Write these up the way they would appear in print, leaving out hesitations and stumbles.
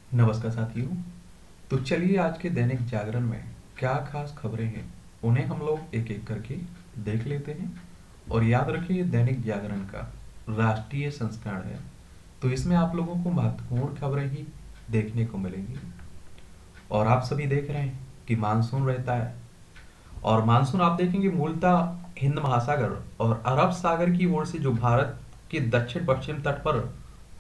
नमस्कार साथियों। तो चलिए आज के दैनिक जागरण में क्या खास खबरें हैं उन्हें हम लोग एक एक करके देख लेते हैं। और याद रखिए दैनिक जागरण का राष्ट्रीय संस्करण है, तो इसमें आप लोगों को महत्वपूर्ण खबरें ही देखने को मिलेंगी। और आप सभी देख रहे हैं कि मानसून रहता है, और मानसून आप देखेंगे मूलतः हिंद महासागर और अरब सागर की ओर से जो भारत के दक्षिण पश्चिम तट पर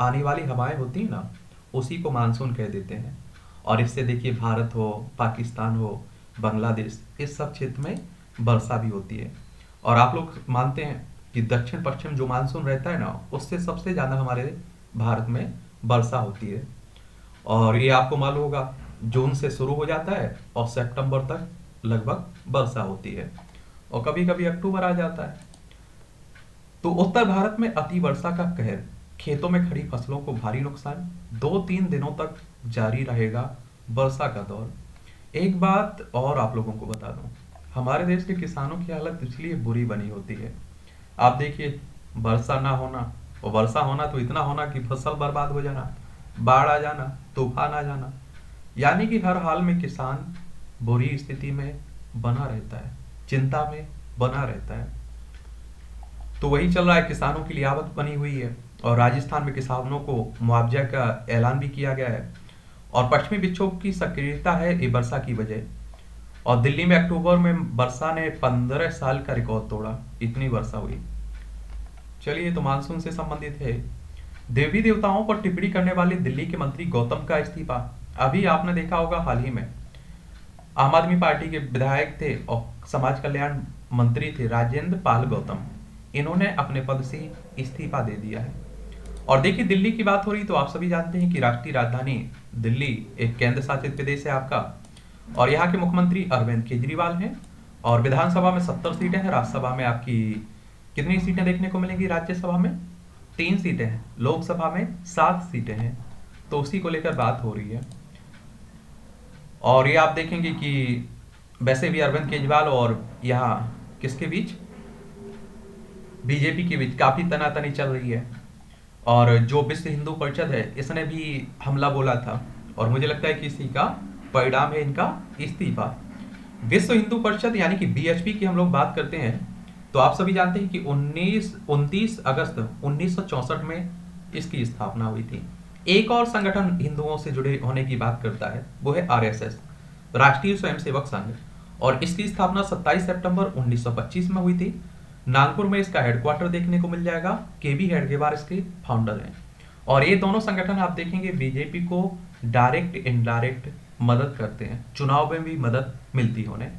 आने वाली हवाएं होती हैं ना, उसी को मानसून कह देते हैं। और इससे देखिए भारत हो, पाकिस्तान हो, बांग्लादेश, इस सब क्षेत्र में वर्षा भी होती है। और आप लोग मानते हैं कि दक्षिण पश्चिम जो मानसून रहता है ना, उससे सबसे ज़्यादा हमारे भारत में वर्षा होती है। और ये आपको मालूम होगा, जून से शुरू हो जाता है और सितंबर तक लगभग वर्षा होती है, और कभी कभी अक्टूबर आ जाता है। तो उत्तर भारत में अति वर्षा का कहर, खेतों में खड़ी फसलों को भारी नुकसान, 2-3 दिनों तक जारी रहेगा वर्षा का दौर। एक बात और आप लोगों को बता दूं, हमारे देश के किसानों की हालत इसलिए बुरी बनी होती है। आप देखिए, वर्षा ना होना, और वर्षा होना तो इतना होना कि फसल बर्बाद हो जाना, बाढ़ आ जाना, तूफान आ जाना, यानी कि हर हाल में किसान बुरी स्थिति में बना रहता है, चिंता में बना रहता है। तो वही चल रहा है, किसानों की लिए आफत बनी हुई है। और राजस्थान में किसानों को मुआवजा का ऐलान भी किया गया है। और पश्चिमी विक्षोभ की सक्रियता है ये वर्षा की वजह। और दिल्ली में अक्टूबर में वर्षा ने 15 साल का रिकॉर्ड तोड़ा, इतनी वर्षा हुई। चलिए, तो मानसून से संबंधित है। देवी देवताओं पर टिप्पणी करने वाले दिल्ली के मंत्री गौतम का इस्तीफा। अभी आपने देखा होगा, हाल ही में आम आदमी पार्टी के विधायक थे और समाज कल्याण मंत्री थे राजेंद्र पाल गौतम, इन्होंने अपने पद से इस्तीफा दे दिया है। और देखिए, दिल्ली की बात हो रही तो आप सभी जानते हैं कि राष्ट्रीय राजधानी दिल्ली एक केंद्र शासित प्रदेश है आपका। और यहाँ के मुख्यमंत्री अरविंद केजरीवाल हैं। और विधानसभा में 70 सीटें हैं, राज्यसभा में आपकी कितनी सीटें देखने को मिलेंगी? राज्यसभा में 3 सीटें हैं, लोकसभा में 7 सीटें हैं। तो उसी को लेकर बात हो रही है। और ये आप देखेंगे कि वैसे भी अरविंद केजरीवाल और यहाँ किसके बीच, बीजेपी के बीच काफी तनातनी चल रही है। और जो विश्व हिंदू परिषद है, इसने भी हमला बोला था, और मुझे लगता है कि इसी का परिणाम है इनका इस्तीफा। विश्व हिंदू परिषद यानी कि बीएचपी की हम लोग बात करते हैं, तो आप सभी जानते हैं कि 29 अगस्त 1964 में इसकी स्थापना हुई थी। एक और संगठन हिंदुओं से जुड़े होने की बात करता है, वो है आरएसएस, राष्ट्रीय स्वयंसेवक संघ। और इसकी स्थापना 27 सितंबर 1925 में हुई थी। नागपुर में इसका हेडक्वार्टर देखने को मिल जाएगा। केबी हेडगेवार इसके फाउंडर हैं। और ये दोनों संगठन आप देखेंगे बीजेपी को डायरेक्ट इनडायरेक्ट मदद करते हैं, चुनाव में भी मदद मिलती है उन्हें।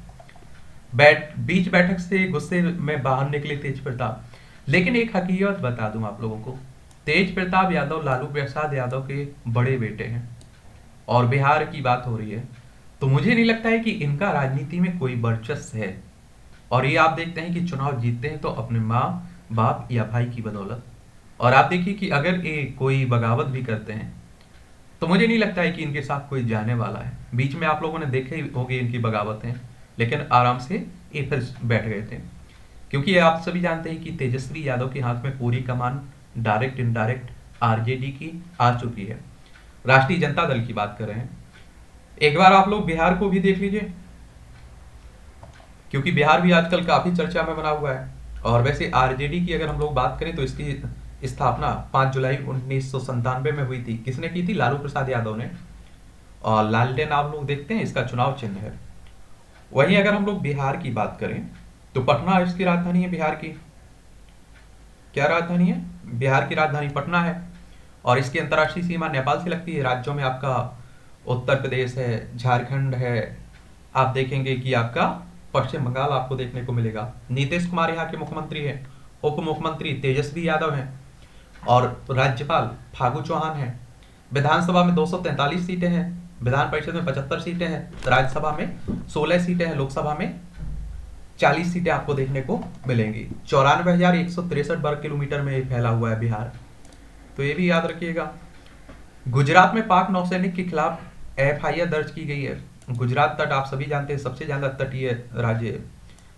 बीच बैठक से गुस्से में बाहर निकले तेज प्रताप। लेकिन एक हकीकत बता दूं आप लोगों को, तेज प्रताप यादव लालू प्रसाद यादव के बड़े बेटे हैं। और बिहार की बात हो रही है, तो मुझे नहीं लगता है कि इनका राजनीति में कोई वर्चस्व है। और ये आप देखते हैं कि चुनाव जीतते हैं तो अपने माँ बाप या भाई की बदौलत। और आप देखिए कि अगर ये कोई बगावत भी करते हैं, तो मुझे नहीं लगता है कि इनके साथ कोई जाने वाला है। बीच में आप लोगों ने देखे ही होंगे इनकी बगावतें, लेकिन आराम से ये फिर बैठ गए थे। क्योंकि ये आप सभी जानते हैं कि तेजस्वी यादव के हाथ में पूरी कमान डायरेक्ट इनडायरेक्ट आरजेडी की आ चुकी है। राष्ट्रीय जनता दल की बात कर रहे हैं। एक बार आप लोग बिहार को भी देख लीजिए, क्योंकि बिहार भी आजकल काफी चर्चा में बना हुआ है। और वैसे आरजेडी की अगर हम लोग बात करें तो इसकी स्थापना 5 जुलाई 1997 में हुई थी। किसने की थी? लालू प्रसाद यादव ने। और लालटेन आप लोग देखते हैं, इसका चुनाव चिन्ह है। वहीं अगर हम लोग बिहार की बात करें तो पटना इसकी राजधानी है बिहार की। क्या राजधानी है? बिहार की राजधानी पटना है। और इसकी अंतर्राष्ट्रीय सीमा नेपाल से लगती है। राज्यों में आपका उत्तर प्रदेश है, झारखंड है, आप देखेंगे कि आपका पश्चिम बंगाल आपको देखने को मिलेगा। नीतीश कुमार यहाँ के मुख्यमंत्री हैं। उप मुख्यमंत्री तेजस्वी यादव हैं। और राज्यपाल फागू चौहान हैं। विधानसभा में 243 सीटें हैं, विधान परिषद में 75 सीटें हैं, राज्यसभा में 16 सीटें हैं, लोकसभा में 40 सीटें आपको देखने को मिलेंगी। 94,163 वर्ग किलोमीटर में फैला हुआ है बिहार, तो ये भी याद रखिएगा। गुजरात में पाक नौसैनिक के खिलाफ एफआईआर दर्ज की गई है। गुजरात तट आप सभी जानते हैं सबसे ज्यादा तटीय राज्य है।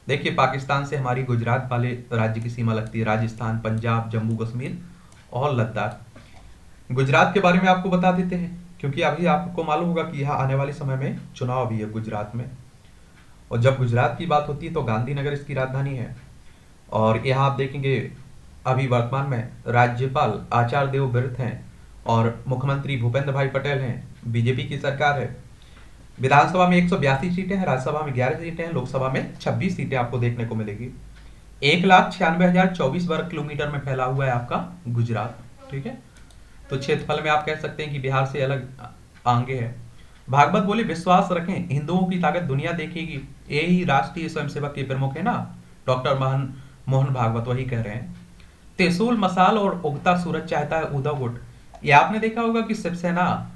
देखिए, पाकिस्तान से हमारी गुजरात वाले राज्य की सीमा लगती है, राजस्थान, पंजाब, जम्मू कश्मीर और लद्दाख। गुजरात के बारे में आपको बता देते हैं क्योंकि अभी आपको मालूम होगा कि यहाँ आने वाले समय में चुनाव भी है गुजरात में। और जब गुजरात की बात होती है तो गांधीनगर इसकी राजधानी है। और यहाँ आप देखेंगे अभी वर्तमान में राज्यपाल आचार्य देवव्रत हैं और मुख्यमंत्री भूपेंद्र भाई पटेल हैं, बीजेपी की सरकार है। विधानसभा में 182 सीटें हैं, राज्यसभा में 11 सीटें हैं, लोकसभा में 26 सीटें आपको देखने को मिलेगी। 1,96,024 वर्ग किलोमीटर में फैला हुआ है आपका गुजरात। ठीक है, तो क्षेत्रफल में आप कह सकते हैं कि बिहार से अलग आगे है। भागवत बोले विश्वास रखें हिंदुओं की ताकत दुनिया देखेगी, यही राष्ट्रीय स्वयंसेवक के प्रमुख है ना, डॉक्टर मोहन भागवत वही कह रहे हैं। त्रिशूल मसाल और उगता सूरज चाहता है उद्धव गुट। ये आपने देखा होगा कि शिवसेना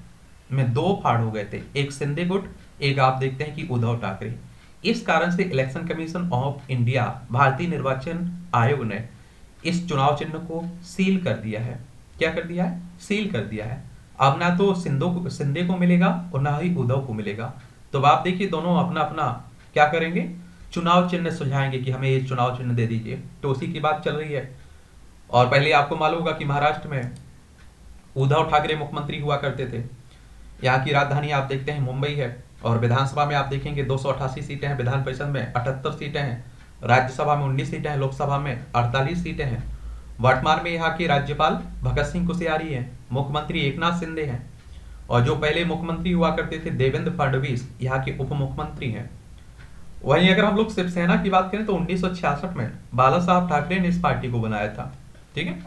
में दो फाड़ हो गए थे, एक शिंदे गुट, एक आप देखते हैं कि उद्धव ठाकरे। इस कारण से इलेक्शन कमीशन ऑफ इंडिया, भारतीय निर्वाचन आयोग ने इस चुनाव चिन्ह को सील कर दिया है। क्या कर दिया है? सील कर दिया है। अब ना तो शिंदे को मिलेगा और ना ही उद्धव को मिलेगा। तो आप देखिए दोनों अपना अपना क्या करेंगे, चुनाव चिन्ह सुझाएंगे कि हमें ये चुनाव चिन्ह दे दीजिए। तो उसी की बात चल रही है। और पहले आपको मालूम होगा कि महाराष्ट्र में उद्धव ठाकरे मुख्यमंत्री हुआ करते थे। यहाँ की राजधानी आप देखते हैं मुंबई है। और विधानसभा में आप देखेंगे 288 सीटें हैं, विधान परिषद में 78 सीटें हैं, राज्यसभा में 19 सीटें हैं, लोकसभा में 48 सीटें हैं। वर्तमान में यहाँ के राज्यपाल भगत सिंह कोश्यारी हैं, मुख्यमंत्री एकनाथ शिंदे हैं, और जो पहले मुख्यमंत्री हुआ करते थे देवेंद्र फडणवीस यहाँ के उप मुख्यमंत्री हैं। वहीं अगर हम लोग शिवसेना की बात करें तो 1966 में बाला साहब ठाकरे ने इस पार्टी को बनाया था। ठीक है,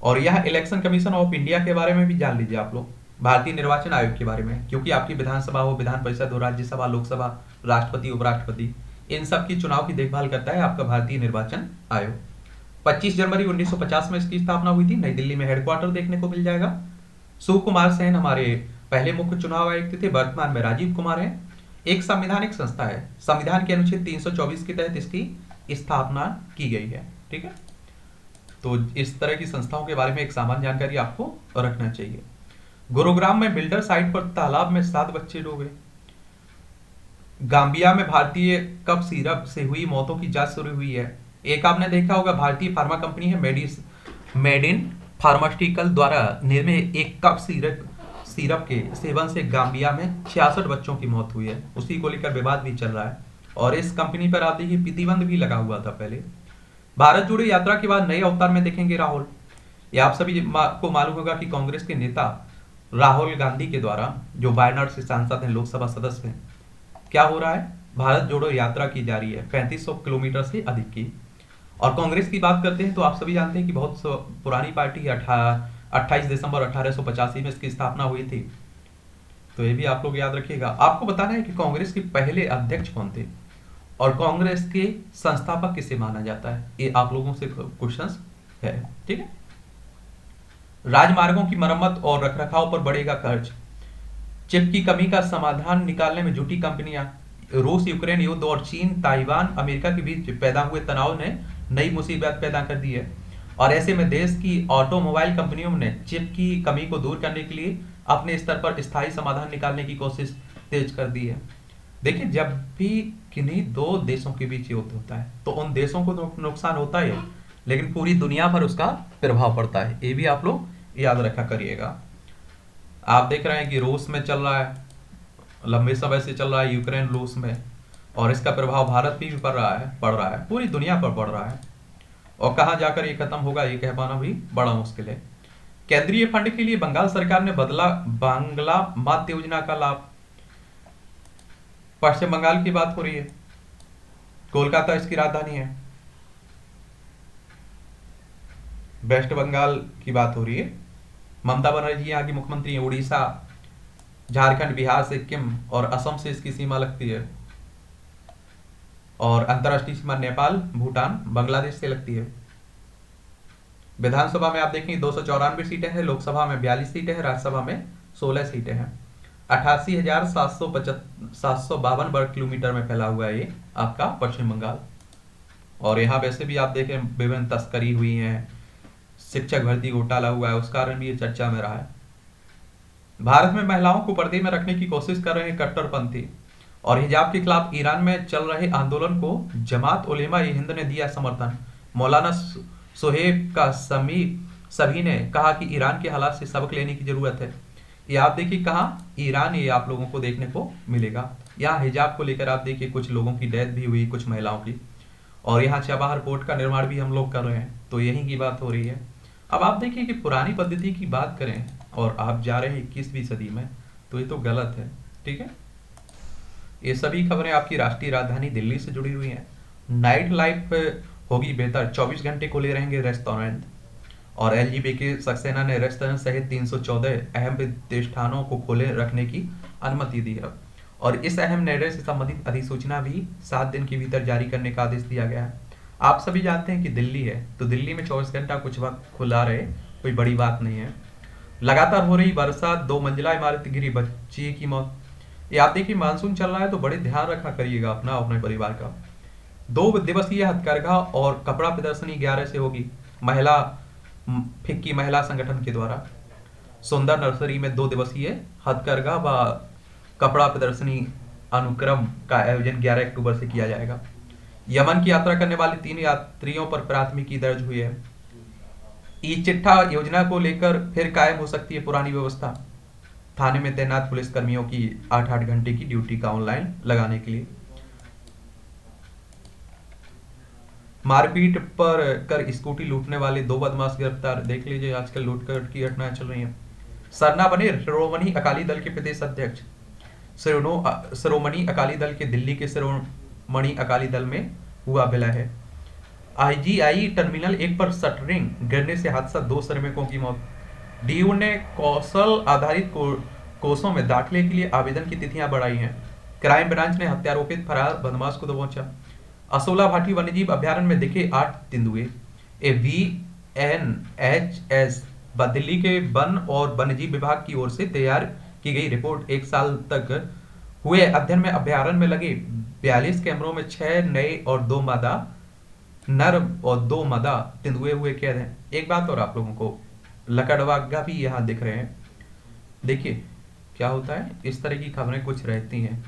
और यह इलेक्शन कमीशन ऑफ इंडिया के बारे में भी जान लीजिए आप लोग, भारतीय निर्वाचन आयोग के बारे में, क्योंकि आपकी विधानसभा हो, विधान परिषद हो, राज्यसभा, लोकसभा, राष्ट्रपति, उपराष्ट्रपति, इन सब की चुनाव की देखभाल करता है आपका भारतीय निर्वाचन आयोग। 25 जनवरी 1950 में इसकी स्थापना हुई थी। नई दिल्ली में हेडक्वार्टर देखने को मिल जाएगा। सुकुमार सेन हमारे पहले मुख्य चुनाव आयुक्त थे, वर्तमान में राजीव कुमार है। एक संवैधानिक संस्था है, संविधान के अनुच्छेद 324 के तहत इसकी स्थापना की गई है। ठीक है, तो इस तरह की संस्थाओं के बारे में एक सामान्य जानकारी आपको रखना चाहिए। गुरुग्राम में बिल्डर साइट पर तालाब में 7 बच्चे डूबे। गांबिया में भारतीय कफ सिरप से हुई मौतों की जांच शुरू हुई है। एक आपने देखा होगा भारतीय फार्मा कंपनी है मेड इन फार्मास्यूटिकल द्वारा निर्मित एक कफ सिरप के सेवन से गांबिया में 66 बच्चों की मौत हुई है। उसी को लेकर विवाद भी चल रहा है और इस कंपनी पर आप देखिए प्रतिबंध भी लगा हुआ था पहले। भारत जोड़ो यात्रा के बाद नए अवतार में देखेंगे राहुल। ये आप सभी को मालूम होगा कि कांग्रेस के नेता राहुल गांधी के द्वारा, जो वायनाड से सांसद हैं, लोकसभा सदस्य हैं, क्या हो रहा है, भारत जोड़ो यात्रा की जा रही है 3500 किलोमीटर से अधिक की। और कांग्रेस की बात करते हैं तो आप सभी जानते हैं कि बहुत पुरानी पार्टी है, 28 दिसंबर 1885 में इसकी स्थापना हुई थी। तो ये भी आप लोग याद रखिएगा। आपको बताना है कि कांग्रेस के पहले अध्यक्ष कौन थे और कांग्रेस के संस्थापक किसे माना जाता है, ये आप लोगों से क्वेश्चंस है। ठीक है, राजमार्गों की मरम्मत और रखरखाव पर बढ़ेगा खर्च। चिप की कमी का समाधान निकालने में जुटी कंपनियां। रूस यूक्रेन युद्ध और चीन ताइवान अमेरिका के बीच पैदा हुए तनाव ने नई मुसीबत पैदा कर दी है और ऐसे में देश की ऑटोमोबाइल कंपनियों ने चिप की कमी को दूर करने के लिए अपने स्तर पर स्थायी समाधान निकालने की कोशिश तेज कर दी है। देखिए, जब भी किन्हीं दो देशों के बीच युद्ध होता है तो उन देशों को नुकसान होता है, लेकिन पूरी दुनिया पर उसका प्रभाव पड़ता है। ये भी आप लोग याद रखा करिएगा। आप देख रहे हैं कि रूस में चल रहा है, लंबे समय से चल रहा है यूक्रेन रूस में, और इसका प्रभाव भारत पे भी पड़ रहा है, पूरी दुनिया पर पड़ रहा है। और कहां जाकर ये खत्म होगा ये कह पाना भी बड़ा मुश्किल है। केंद्रीय फंड के लिए बंगाल सरकार ने बदला बांग्ला मातृ योजना का लाभ। पश्चिम बंगाल की बात हो रही है, कोलकाता इसकी राजधानी है। वेस्ट बंगाल की बात हो रही है, ममता बनर्जी यहाँ की मुख्यमंत्री है। उड़ीसा, झारखंड, बिहार, सिक्किम और असम से इसकी सीमा लगती है। और अंतरराष्ट्रीय सीमा नेपाल, भूटान, बांग्लादेश से लगती है। विधानसभा में आप देखेंगे 294 सीटें हैं, लोकसभा में 42 सीटें हैं, राज्यसभा में 16 सीटें हैं। 88,752 वर्ग किलोमीटर में फैला हुआ है ये आपका पश्चिम बंगाल। और यहाँ वैसे भी आप देखें विभिन्न तस्करी हुई है, शिक्षक भर्ती घोटाला हुआ है, उस कारण भी ये चर्चा में रहा है। भारत में महिलाओं को पर्दे में रखने की कोशिश कर रहे हैं कट्टरपंथी। और हिजाब के खिलाफ ईरान में चल रहे आंदोलन को जमात उलेमा ए हिंद ने दिया समर्थन। मौलाना सोहेब का सभी ने कहा कि ईरान के हालात से सबक लेने की जरूरत है। ये आप देखिए कहाँ, ईरान, ये आप लोगों को देखने को मिलेगा। यहाँ हिजाब को लेकर आप देखिए कुछ लोगों की डेथ भी हुई, कुछ महिलाओं की। और यहाँ चबाहर पोर्ट का निर्माण भी हम लोग कर रहे हैं, तो यही की बात हो रही है। अब आप देखिए कि पुरानी पद्धति की बात करें और आप जा रहे हैं 21वीं सदी में, तो ये तो गलत है। ठीक है, ये सभी खबरें आपकी राष्ट्रीय राजधानी दिल्ली से जुड़ी हुई हैं। नाइट लाइफ होगी बेहतर, 24 घंटे खुले रहेंगे रेस्टोरेंट। और एलजीबी की सक्सेना ने रेस्टोरेंट सहित 314 अहम प्रतिष्ठानों को खोले रखने की अनुमति दी है। और इस अहम निर्णय से संबंधित अधिसूचना भी 7 दिन के भीतर जारी करने का आदेश दिया गया है। आप सभी जानते हैं कि दिल्ली है, तो दिल्ली में 24 घंटा कुछ वक्त खुला रहे, कोई बड़ी बात नहीं है। लगातार हो रही बरसात, 2 मंजिला इमारत गिरी, बच्ची की मौत। ये आप देखिए मानसून चल रहा है, तो बड़े ध्यान रखा करिएगा अपना, अपने परिवार का। 2 दिवसीय हथकरघा और कपड़ा प्रदर्शनी 11 से होगी, महिला फिक्की महिला संगठन के द्वारा। सुंदर नर्सरी में 2 दिवसीय हथकरघा व कपड़ा प्रदर्शनी अनुक्रम का आयोजन 11 अक्टूबर से किया जाएगा। यमन की यात्रा करने वाले 3 यात्रियों पर प्राथमिकी दर्ज हुई है। ई चिट्ठा योजना को लेकर फिर कायम हो सकती है पुरानी व्यवस्था। थाने में तैनात पुलिस कर्मियों की 8-8 घंटे की ड्यूटी का ऑनलाइन लगाने के लिए। मारपीट पर कर स्कूटी लूटने वाले 2 बदमाश गिरफ्तार। देख लीजिए आजकल लूटपाट की घटनाएं चल रही हैं। सरना बने श्रोमणी अकाली दल के प्रदेश अध्यक्ष। श्रोमणी अकाली दल के दिल्ली के श्रोमणी अकाली दल में हुआ विलय है। आईजीआई टर्मिनल 1 पर शटरिंग गिरने से हादसा, 2 श्रमिकों की मौत। डीयू ने कौशल आधारित कोर्सों में दाखिले के लिए आवेदन की तिथियां बढ़ाई हैं। क्राइम ब्रांच ने हत्यारोपित फरार बदमाश को दबोचा। असोला भाटी वन्यजीव अभ्यारण्य में दिखे 8 तेंदुए। VNHS दिल्ली के वन और वन्यजीव विभाग की ओर से तैयार की गई रिपोर्ट 1 साल तक हुए अध्ययन में अभ्यारण्य में लगे 42 कैमरों में 6 नए और 2 मादा नर और 2 मादा तेंदुए हुए कैद हैं। एक बात और आप लोगों को, लकड़वागा भी यहाँ दिख रहे हैं। देखिए क्या होता है, इस तरह की खबरें कुछ रहती हैं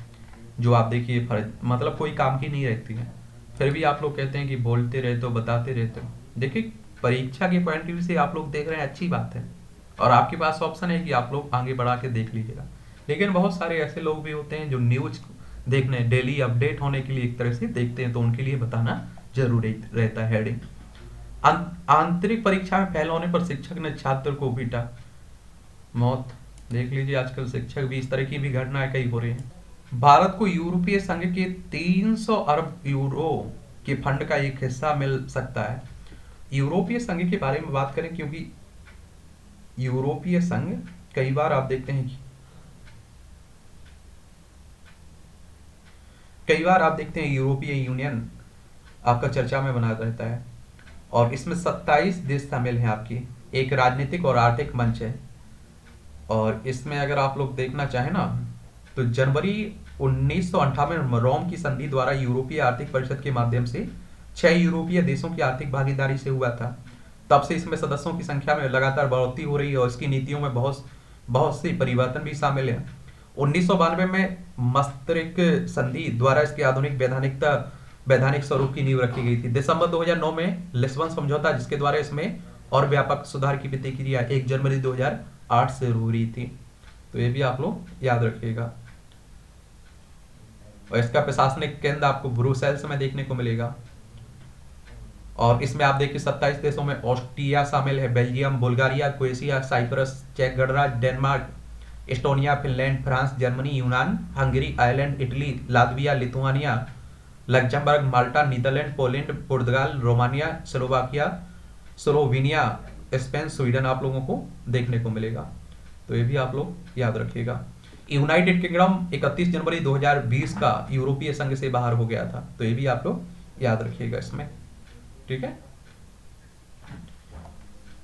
जो आप देखिए फर्ज मतलब कोई काम की नहीं रहती हैं, फिर भी आप लोग कहते हैं कि बोलते रहते हो, बताते रहते हो। देखिए परीक्षा के पॉइंट ऑफ व्यू से आप लोग देख रहे हैं, अच्छी बात है, और आपके पास ऑप्शन है कि आप लोग आगे बढ़ा के देख लीजिएगा। लेकिन बहुत सारे ऐसे लोग भी होते हैं जो न्यूज देखने, डेली अपडेट होने के लिए एक तरह से देखते हैं, तो उनके लिए बताना जरूरी रहता है। हेडिंग, आंतरिक परीक्षा में फेल होने पर शिक्षक ने छात्र को पीटा, मौत। देख लीजिए आजकल शिक्षक भी, इस तरह की भी घटनाएं कई हो रही हैं। भारत को यूरोपीय संघ के 300 अरब यूरो के फंड का एक हिस्सा मिल सकता है। यूरोपीय संघ के बारे में बात करें, क्योंकि यूरोपीय संघ कई बार आप देखते हैं कि यूरोपीय यूनियन आपका चर्चा में बना रहता है, और इसमें 27 देश शामिल हैं। आपकी एक राजनीतिक और आर्थिक मंच है, और इसमें अगर आप लोग देखना चाहें ना, तो जनवरी 1998 में रोम की संधि द्वारा यूरोपीय आर्थिक परिषद के माध्यम से 6 यूरोपीय देशों की आर्थिक भागीदारी से हुआ था। तब से इसमें सदस्यों की संख्या में लगातार बढ़ोतरी हो रही है, और इसकी नीतियों में बहुत से परिवर्तन भी शामिल हैं। 1992 में maastricht संधि द्वारा इसके आधुनिक वैधानिक स्वरूप की नींव रखी गई थी। दिसंबर 2009 में लिस्बन समझौता, जिसके द्वारा इसमें और व्यापक सुधार की प्रतिक्रिया 1 जनवरी 2008 से हो रही थी। तो ये भी आप लोग याद रखिएगा। और इसका प्रशासनिक केंद्र आपको ब्रुसेल्स में देखने को मिलेगा। और इसमें आप देखिए 27 देशों में ऑस्ट्रिया शामिल है, बेल्जियम, बुल्गारिया, क्रोएशिया, साइप्रस, चेक गणराज्य, Denmark, Estonia, Finland, France, Germany, यूनान, Hungary, Ireland, Italy, Latvia, Lithuania, Luxembourg, Malta, Netherlands, Poland, पुर्तगाल, रोमानिया, स्लोवेनिया, स्पेन, स्वीडन आप लोगों को देखने को मिलेगा। तो ये भी आप लोग याद रखिएगा। यूनाइटेड किंगडम 31 जनवरी 2020 का यूरोपीय संघ से बाहर हो गया था, तो ये भी आप लोग याद रखिएगा इसमें। ठीक है,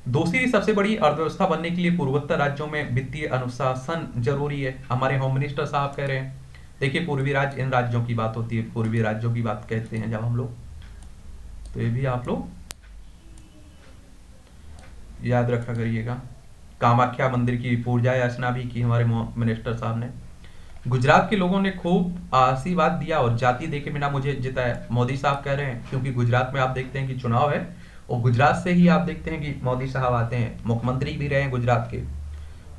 दूसरी सबसे बड़ी अर्थव्यवस्था बनने के लिए पूर्वोत्तर राज्यों में वित्तीय अनुशासन जरूरी है, हमारे होम मिनिस्टर साहब कह रहे हैं। देखिए पूर्वी राज्य, इन राज्यों की बात होती है, पूर्वी राज्यों की बात कहते हैं जब हम लोग, तो ये भी आप लोग याद रखा करिएगा। कामाख्या मंदिर की पूजा अर्चना भी की हमारे मिनिस्टर साहब ने। गुजरात के लोगों ने खूब आशीर्वाद दिया और जाति देखे बिना मुझे जिताया, मोदी साहब कह रहे हैं, क्योंकि गुजरात में आप देखते हैं कि चुनाव है, और गुजरात से ही आप देखते हैं कि मोदी साहब आते हैं, मुख्यमंत्री भी रहे हैं गुजरात के।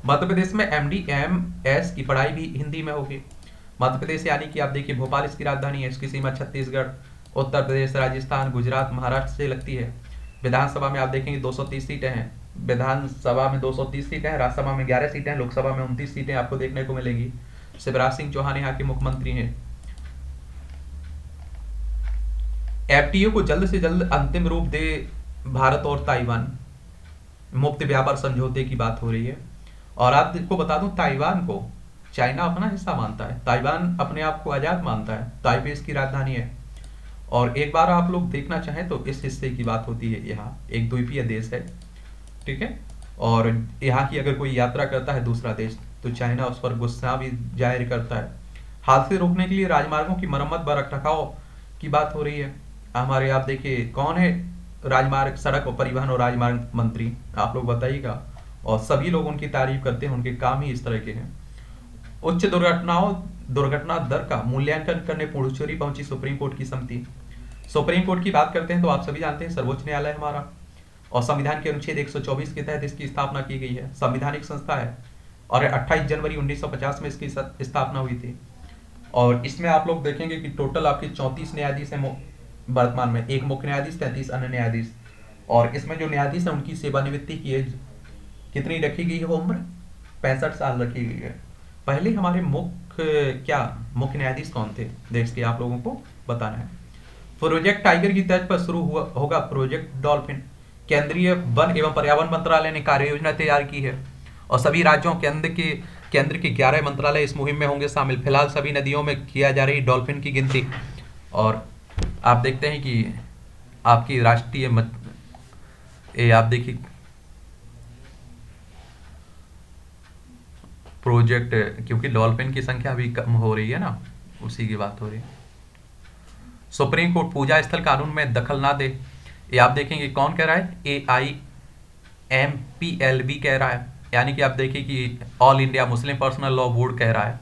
मध्य प्रदेश में MD/MS की पढ़ाई भी हिंदी में होगी। मध्य प्रदेश यानी कि आप देखिए भोपाल इसकी राजधानी है, इसकी सीमा छत्तीसगढ़, उत्तर प्रदेश, राजस्थान, गुजरात, महाराष्ट्र से लगती है। विधानसभा में आप देखेंगे 230 सीटें हैं। विधानसभा में 230 सीटें हैं, राज्यसभा में 11 सीटें हैं, लोकसभा में 29 सीटें आपको देखने को मिलेंगी। शिवराज सिंह चौहान यहाँ के मुख्यमंत्री हैं। FTA को जल्द से जल्द अंतिम रूप दे भारत और ताइवान, मुक्त व्यापार समझौते की बात हो रही है। और आपको बता दूं, ताइवान को चाइना अपना हिस्सा मानता है, ताइवान अपने आप को आजाद मानता है, ताइपे इसकी राजधानी है। और एक बार आप लोग देखना चाहें तो इस हिस्से की बात होती है, यहाँ एक द्वीपीय देश है, ठीक है। और यहाँ की अगर कोई यात्रा करता है दूसरा देश तो चाइना उस पर गुस्सा भी जाहिर करता है। हादसे रोकने के लिए राजमार्गों की मरम्मत व रखरखाव की बात हो रही है। हमारे आप देखिए कौन है राजमार्ग, सड़क और परिवहन और राजमार्ग मंत्री, आप लोग बताइएगा। और सभी लोग उनकी तारीफ करते हैं, उनके काम ही इस तरह के हैं। उच्च दुर्घटना दर का मूल्यांकन करने पुडुचेरी पहुंची सुप्रीम कोर्ट की समिति। सुप्रीम कोर्ट की बात करते हैं तो आप सभी जानते हैं सर्वोच्च न्यायालय हमारा, और संविधान के अनुच्छेद 124 के तहत इसकी स्थापना की गई है, संवैधानिक संस्था है। और 28 जनवरी 1950 में इसकी स्थापना हुई थी। और इसमें आप लोग देखेंगे कि टोटल आपके 34 न्यायाधीश हैं वर्तमान में, एक मुख्य न्यायाधीश, 33 अन्य न्यायाधीश। और इसमें जो न्यायाधीश है उनकी सेवानिवृत्ति की एज कितनी रखी गई है, उम्र 65 साल रखी गई है। पहले हमारे मुख्य न्यायाधीश कौन थे, देश के आप लोगों को बताना है। प्रोजेक्ट टाइगर की तर्ज पर शुरू होगा प्रोजेक्ट डॉल्फिन। केंद्रीय वन एवं पर्यावरण मंत्रालय ने कार्य योजना तैयार की है और सभी राज्यों केंद्र के 11 मंत्रालय इस मुहिम में होंगे शामिल। फिलहाल सभी नदियों में किया जा रही डॉल्फिन की गिनती। और आप देखते हैं कि आपकी राष्ट्रीय आप देखिए प्रोजेक्ट, क्योंकि डॉल्फिन की संख्या अभी कम हो रही है ना, उसी की बात हो रही है। सुप्रीम कोर्ट पूजा स्थल कानून में दखल ना दे, ये आप देखेंगे कौन कह रहा है, AIMPLB कह रहा है, यानी कि आप देखिए कि all India Muslim personal law board कह रहा है।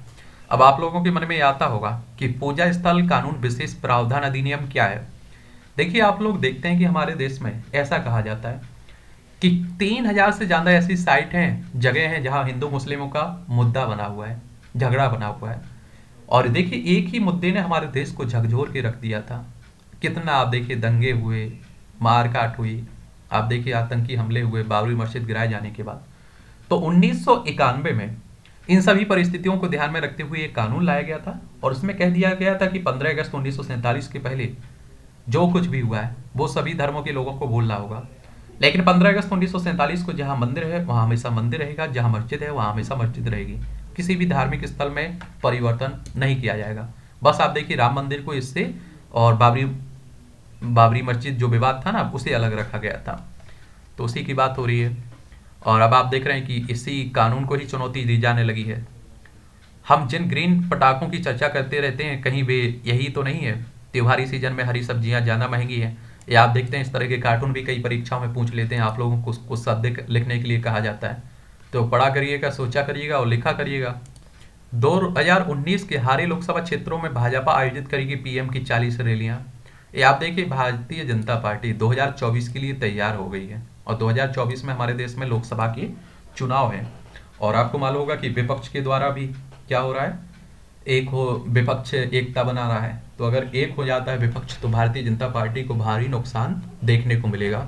अब आप लोगों के मन में आता होगा कि पूजा स्थल कानून विशेष प्रावधान अधिनियम क्या है। देखिए आप लोग देखते हैं कि हमारे देश में ऐसा कहा जाता है कि 3000 से ज्यादा ऐसी साइट हैं, जगह हैं जहां हिंदू मुस्लिमों का मुद्दा बना हुआ है, झगड़ा बना हुआ है। और देखिए एक ही मुद्दे ने हमारे देश को झकझोर के रख दिया था। कितना आप देखिए दंगे हुए, मारकाट हुई, आप देखिए आतंकी हमले हुए बाबरी मस्जिद गिराए जाने के बाद। तो 1991 में इन सभी परिस्थितियों को ध्यान में रखते हुए एक कानून लाया गया था और उसमें कह दिया गया था कि 15 अगस्त 1947 के पहले जो कुछ भी हुआ है वो सभी धर्मों के लोगों को भूलना होगा। लेकिन 15 अगस्त 1947 को जहां मंदिर है वहां हमेशा मंदिर रहेगा, जहां मस्जिद है वहां हमेशा मस्जिद रहेगी। किसी भी धार्मिक स्थल में परिवर्तन नहीं किया जाएगा। बस आप देखिए राम मंदिर को इससे और बाबरी मस्जिद जो विवाद था ना, उसे अलग रखा गया था। तो उसी की बात हो रही है। और अब आप देख रहे हैं कि इसी कानून को ही चुनौती दी जाने लगी है। हम जिन ग्रीन पटाखों की चर्चा करते रहते हैं, कहीं वे यही तो नहीं है। त्योहारी सीजन में हरी सब्जियां ज़्यादा महंगी हैं। या आप देखते हैं इस तरह के कार्टून भी कई परीक्षाओं में पूछ लेते हैं, आप लोगों को कुछ शब्द लिखने के लिए कहा जाता है, तो पढ़ा करिएगा, सोचा करिएगा और लिखा करिएगा। 2019 के हारे लोकसभा क्षेत्रों में भाजपा आयोजित करेगी PM की 40 रैलियां। ये आप देखिए भारतीय जनता पार्टी 2024 के लिए तैयार हो गई है और 2024 में हमारे देश में लोकसभा के चुनाव हैं। और आपको मालूम होगा कि विपक्ष के द्वारा भी क्या हो रहा है, विपक्ष एकता बना रहा है। तो अगर एक हो जाता है विपक्ष तो भारतीय जनता पार्टी को भारी नुकसान देखने को मिलेगा।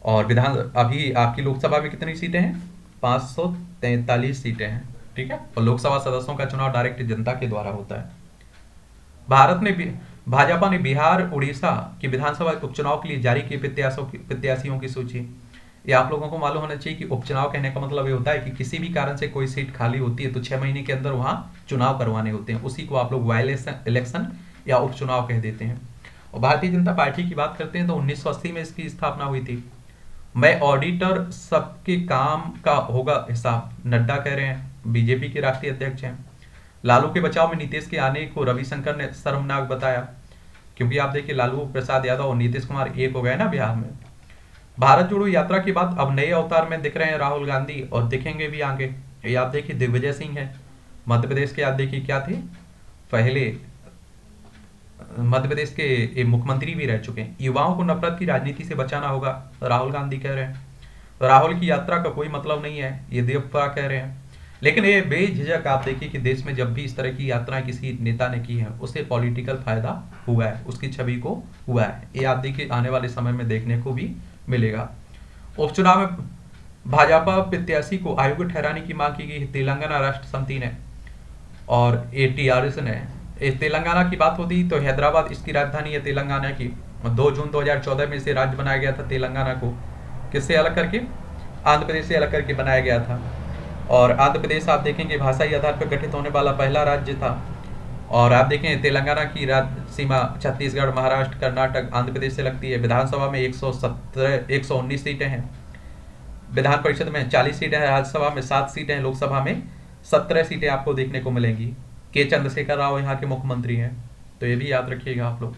और अभी आपकी लोकसभा में कितनी सीटें हैं, 543 सीटें हैं, ठीक है। और लोकसभा सदस्यों का चुनाव डायरेक्ट जनता के द्वारा होता है। भाजपा ने बिहार उड़ीसा की विधानसभा उपचुनाव के लिए जारी की प्रत्याशियों की सूची। ये आप लोगों को मालूम होना चाहिए कि उपचुनाव कहने का मतलब ये होता है कि किसी भी कारण से कोई सीट खाली होती है तो 6 महीने के अंदर वहां चुनाव करवाने होते हैं। उसी को आप लोग वाई इलेक्शन या उपचुनाव कह देते हैं। और भारतीय जनता पार्टी की बात करते हैं तो 1980 में इसकी स्थापना हुई थी। मैं ऑडिटर सबके काम का होगा हिसाब, नड्डा कह रहे हैं, बीजेपी के राष्ट्रीय अध्यक्ष हैं। लालू के बचाव में नीतीश के आने को रविशंकर ने शर्मनाक बताया, क्योंकि आप देखिए लालू प्रसाद यादव और नीतीश कुमार एक हो गए ना बिहार में। भारत जोड़ो यात्रा के बाद अब नए अवतार में दिख रहे हैं राहुल गांधी और दिखेंगे भी आगे। ये आप देखिए दिग्विजय सिंह है, मध्य प्रदेश के, आप देखिए क्या थे, पहले मध्य प्रदेश के मुख्यमंत्री भी रह चुके हैं। युवाओं को नफरत की राजनीति से बचाना होगा, राहुल गांधी कह रहे हैं। तो राहुल की यात्रा का कोई मतलब नहीं है, ये देवप्पा कह रहे हैं। लेकिन ये बेझिझक आप देखिए कि देश में जब भी इस तरह की यात्राएं किसी नेता ने की है, उसे पॉलिटिकल फायदा हुआ है, उसकी छवि को हुआ है। ये आप देखिए आने वाले समय में देखने को भी मिलेगा। उपचुनाव में भाजपा प्रत्याशी को अयोग्य ठहराने की मांग की गई तेलंगाना राष्ट्र समिति ने और एटीआरएस ने। इस तेलंगाना की बात होती तो हैदराबाद इसकी राजधानी है तेलंगाना की। 2 जून 2014 में इसे राज्य बनाया गया था तेलंगाना को, किससे अलग करके, आंध्र प्रदेश से अलग करके बनाया गया था। और आंध्र प्रदेश आप देखेंगे भाषाई आधार पर गठित होने वाला पहला राज्य था। और आप देखें तेलंगाना की राज्य सीमा छत्तीसगढ़, महाराष्ट्र, कर्नाटक, आंध्र प्रदेश से लगती है। विधानसभा में 119 सीटें हैं, विधान परिषद में 40 सीटें हैं, राज्यसभा में 7 सीटें हैं, लोकसभा में 17 सीटें आपको देखने को मिलेंगी। के चंद्रशेखर राव यहाँ के मुख्यमंत्री हैं, तो ये भी याद रखिएगा आप लोग।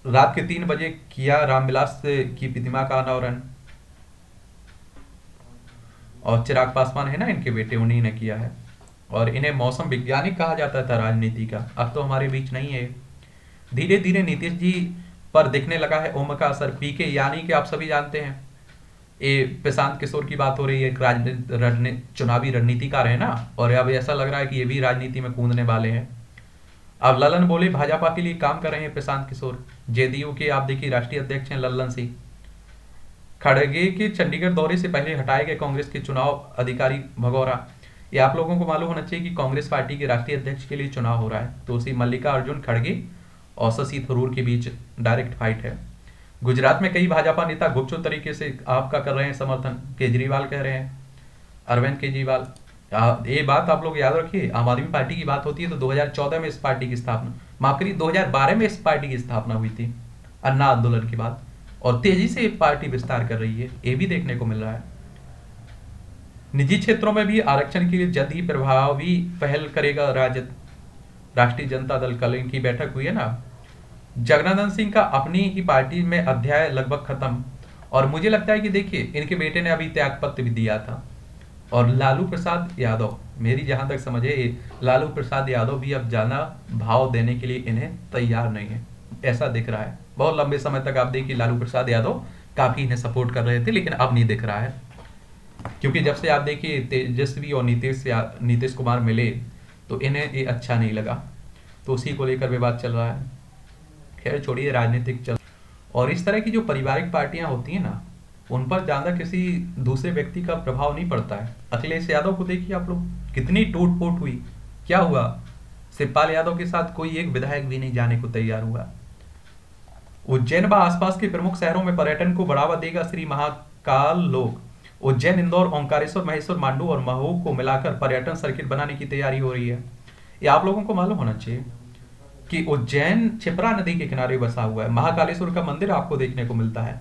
रात के 3 बजे किया रामविलास की प्रतिमा का अनावरण, और चिराग पासवान है ना इनके बेटे, उन्हीं ने किया है। और इन्हें मौसम वैज्ञानिक कहा जाता था राजनीति का, अब तो हमारे बीच नहीं है। धीरे धीरे नीतीश जी पर दिखने लगा है ओम का असर। पीके यानी कि आप सभी जानते हैं, ये प्रशांत किशोर की बात हो रही है, एक चुनावी रणनीतिकार है ना, और अब ऐसा लग रहा है कि ये भी राजनीति में कूदने वाले हैं। अब ललन बोले भाजपा के लिए काम कर रहे हैं प्रशांत किशोर। जेडीयू के आप देखिए राष्ट्रीय अध्यक्ष हैं लल्लन सिंह। खड़गे के चंडीगढ़ दौरे से पहले हटाए गए कांग्रेस के चुनाव अधिकारी भगौरा। ये आप लोगों को मालूम होना चाहिए कि कांग्रेस पार्टी के राष्ट्रीय अध्यक्ष के लिए चुनाव हो रहा है, तो उसी मल्लिकार्जुन खड़गे और शशि थरूर के बीच डायरेक्ट फाइट है। गुजरात में कई भाजपा नेता गुपचुप तरीके से आपका कर रहे हैं समर्थन, केजरीवाल कह रहे हैं, अरविंद केजरीवाल। ये बात आप लोग याद रखिए, आम आदमी पार्टी की बात होती है तो 2014 में इस पार्टी की स्थापना, माफ करिए 2012 में इस पार्टी की स्थापना हुई थी अन्ना आंदोलन के बाद, और तेजी से पार्टी विस्तार कर रही है, ये भी देखने को मिल रहा है। निजी क्षेत्रों में भी आरक्षण के लिए जल्द ही प्रभावी पहल करेगा राजद। राष्ट्रीय जनता दल, कल इनकी बैठक हुई है ना। जगनानंद सिंह का अपनी ही पार्टी में अध्याय लगभग खत्म, और मुझे लगता है कि देखिए इनके बेटे ने अभी त्यागपत्र भी दिया था। और लालू प्रसाद यादव, मेरी जहां तक समझ है, लालू प्रसाद यादव भी अब ज्यादा भाव देने के लिए इन्हें तैयार नहीं है, ऐसा दिख रहा है। बहुत लंबे समय तक आप देखिए लालू प्रसाद यादव काफी इन्हें सपोर्ट कर रहे थे, लेकिन अब नहीं दिख रहा है, क्योंकि जब से आप देखिए तेजस्वी और नीतीश कुमार मिले तो इन्हें ये अच्छा नहीं लगा, तो उसी को लेकर विवाद चल रहा है। खैर छोड़िए, राजनीतिक चल। और इस तरह की जो पारिवारिक पार्टियां होती हैं ना, उन पर ज्यादा किसी दूसरे व्यक्ति का प्रभाव नहीं पड़ता है। अखिलेश यादव को देखिए आप लोग, कितनी टूट फूट हुई, क्या हुआ, शिवपाल यादव के साथ कोई एक विधायक भी नहीं जाने को तैयार हुआ। उज्जैन व आसपास के प्रमुख शहरों में पर्यटन को बढ़ावा देगा श्री महाकाल लोक। उज्जैन, इंदौर, ओंकारेश्वर, महेश्वर, मांडू और महू को मिलाकर पर्यटन सर्किट बनाने की तैयारी हो रही है। ये आप लोगों को मालूम होना चाहिए कि उज्जैन छिपरा नदी के किनारे बसा हुआ है। महाकालेश्वर का मंदिर आपको देखने को मिलता है,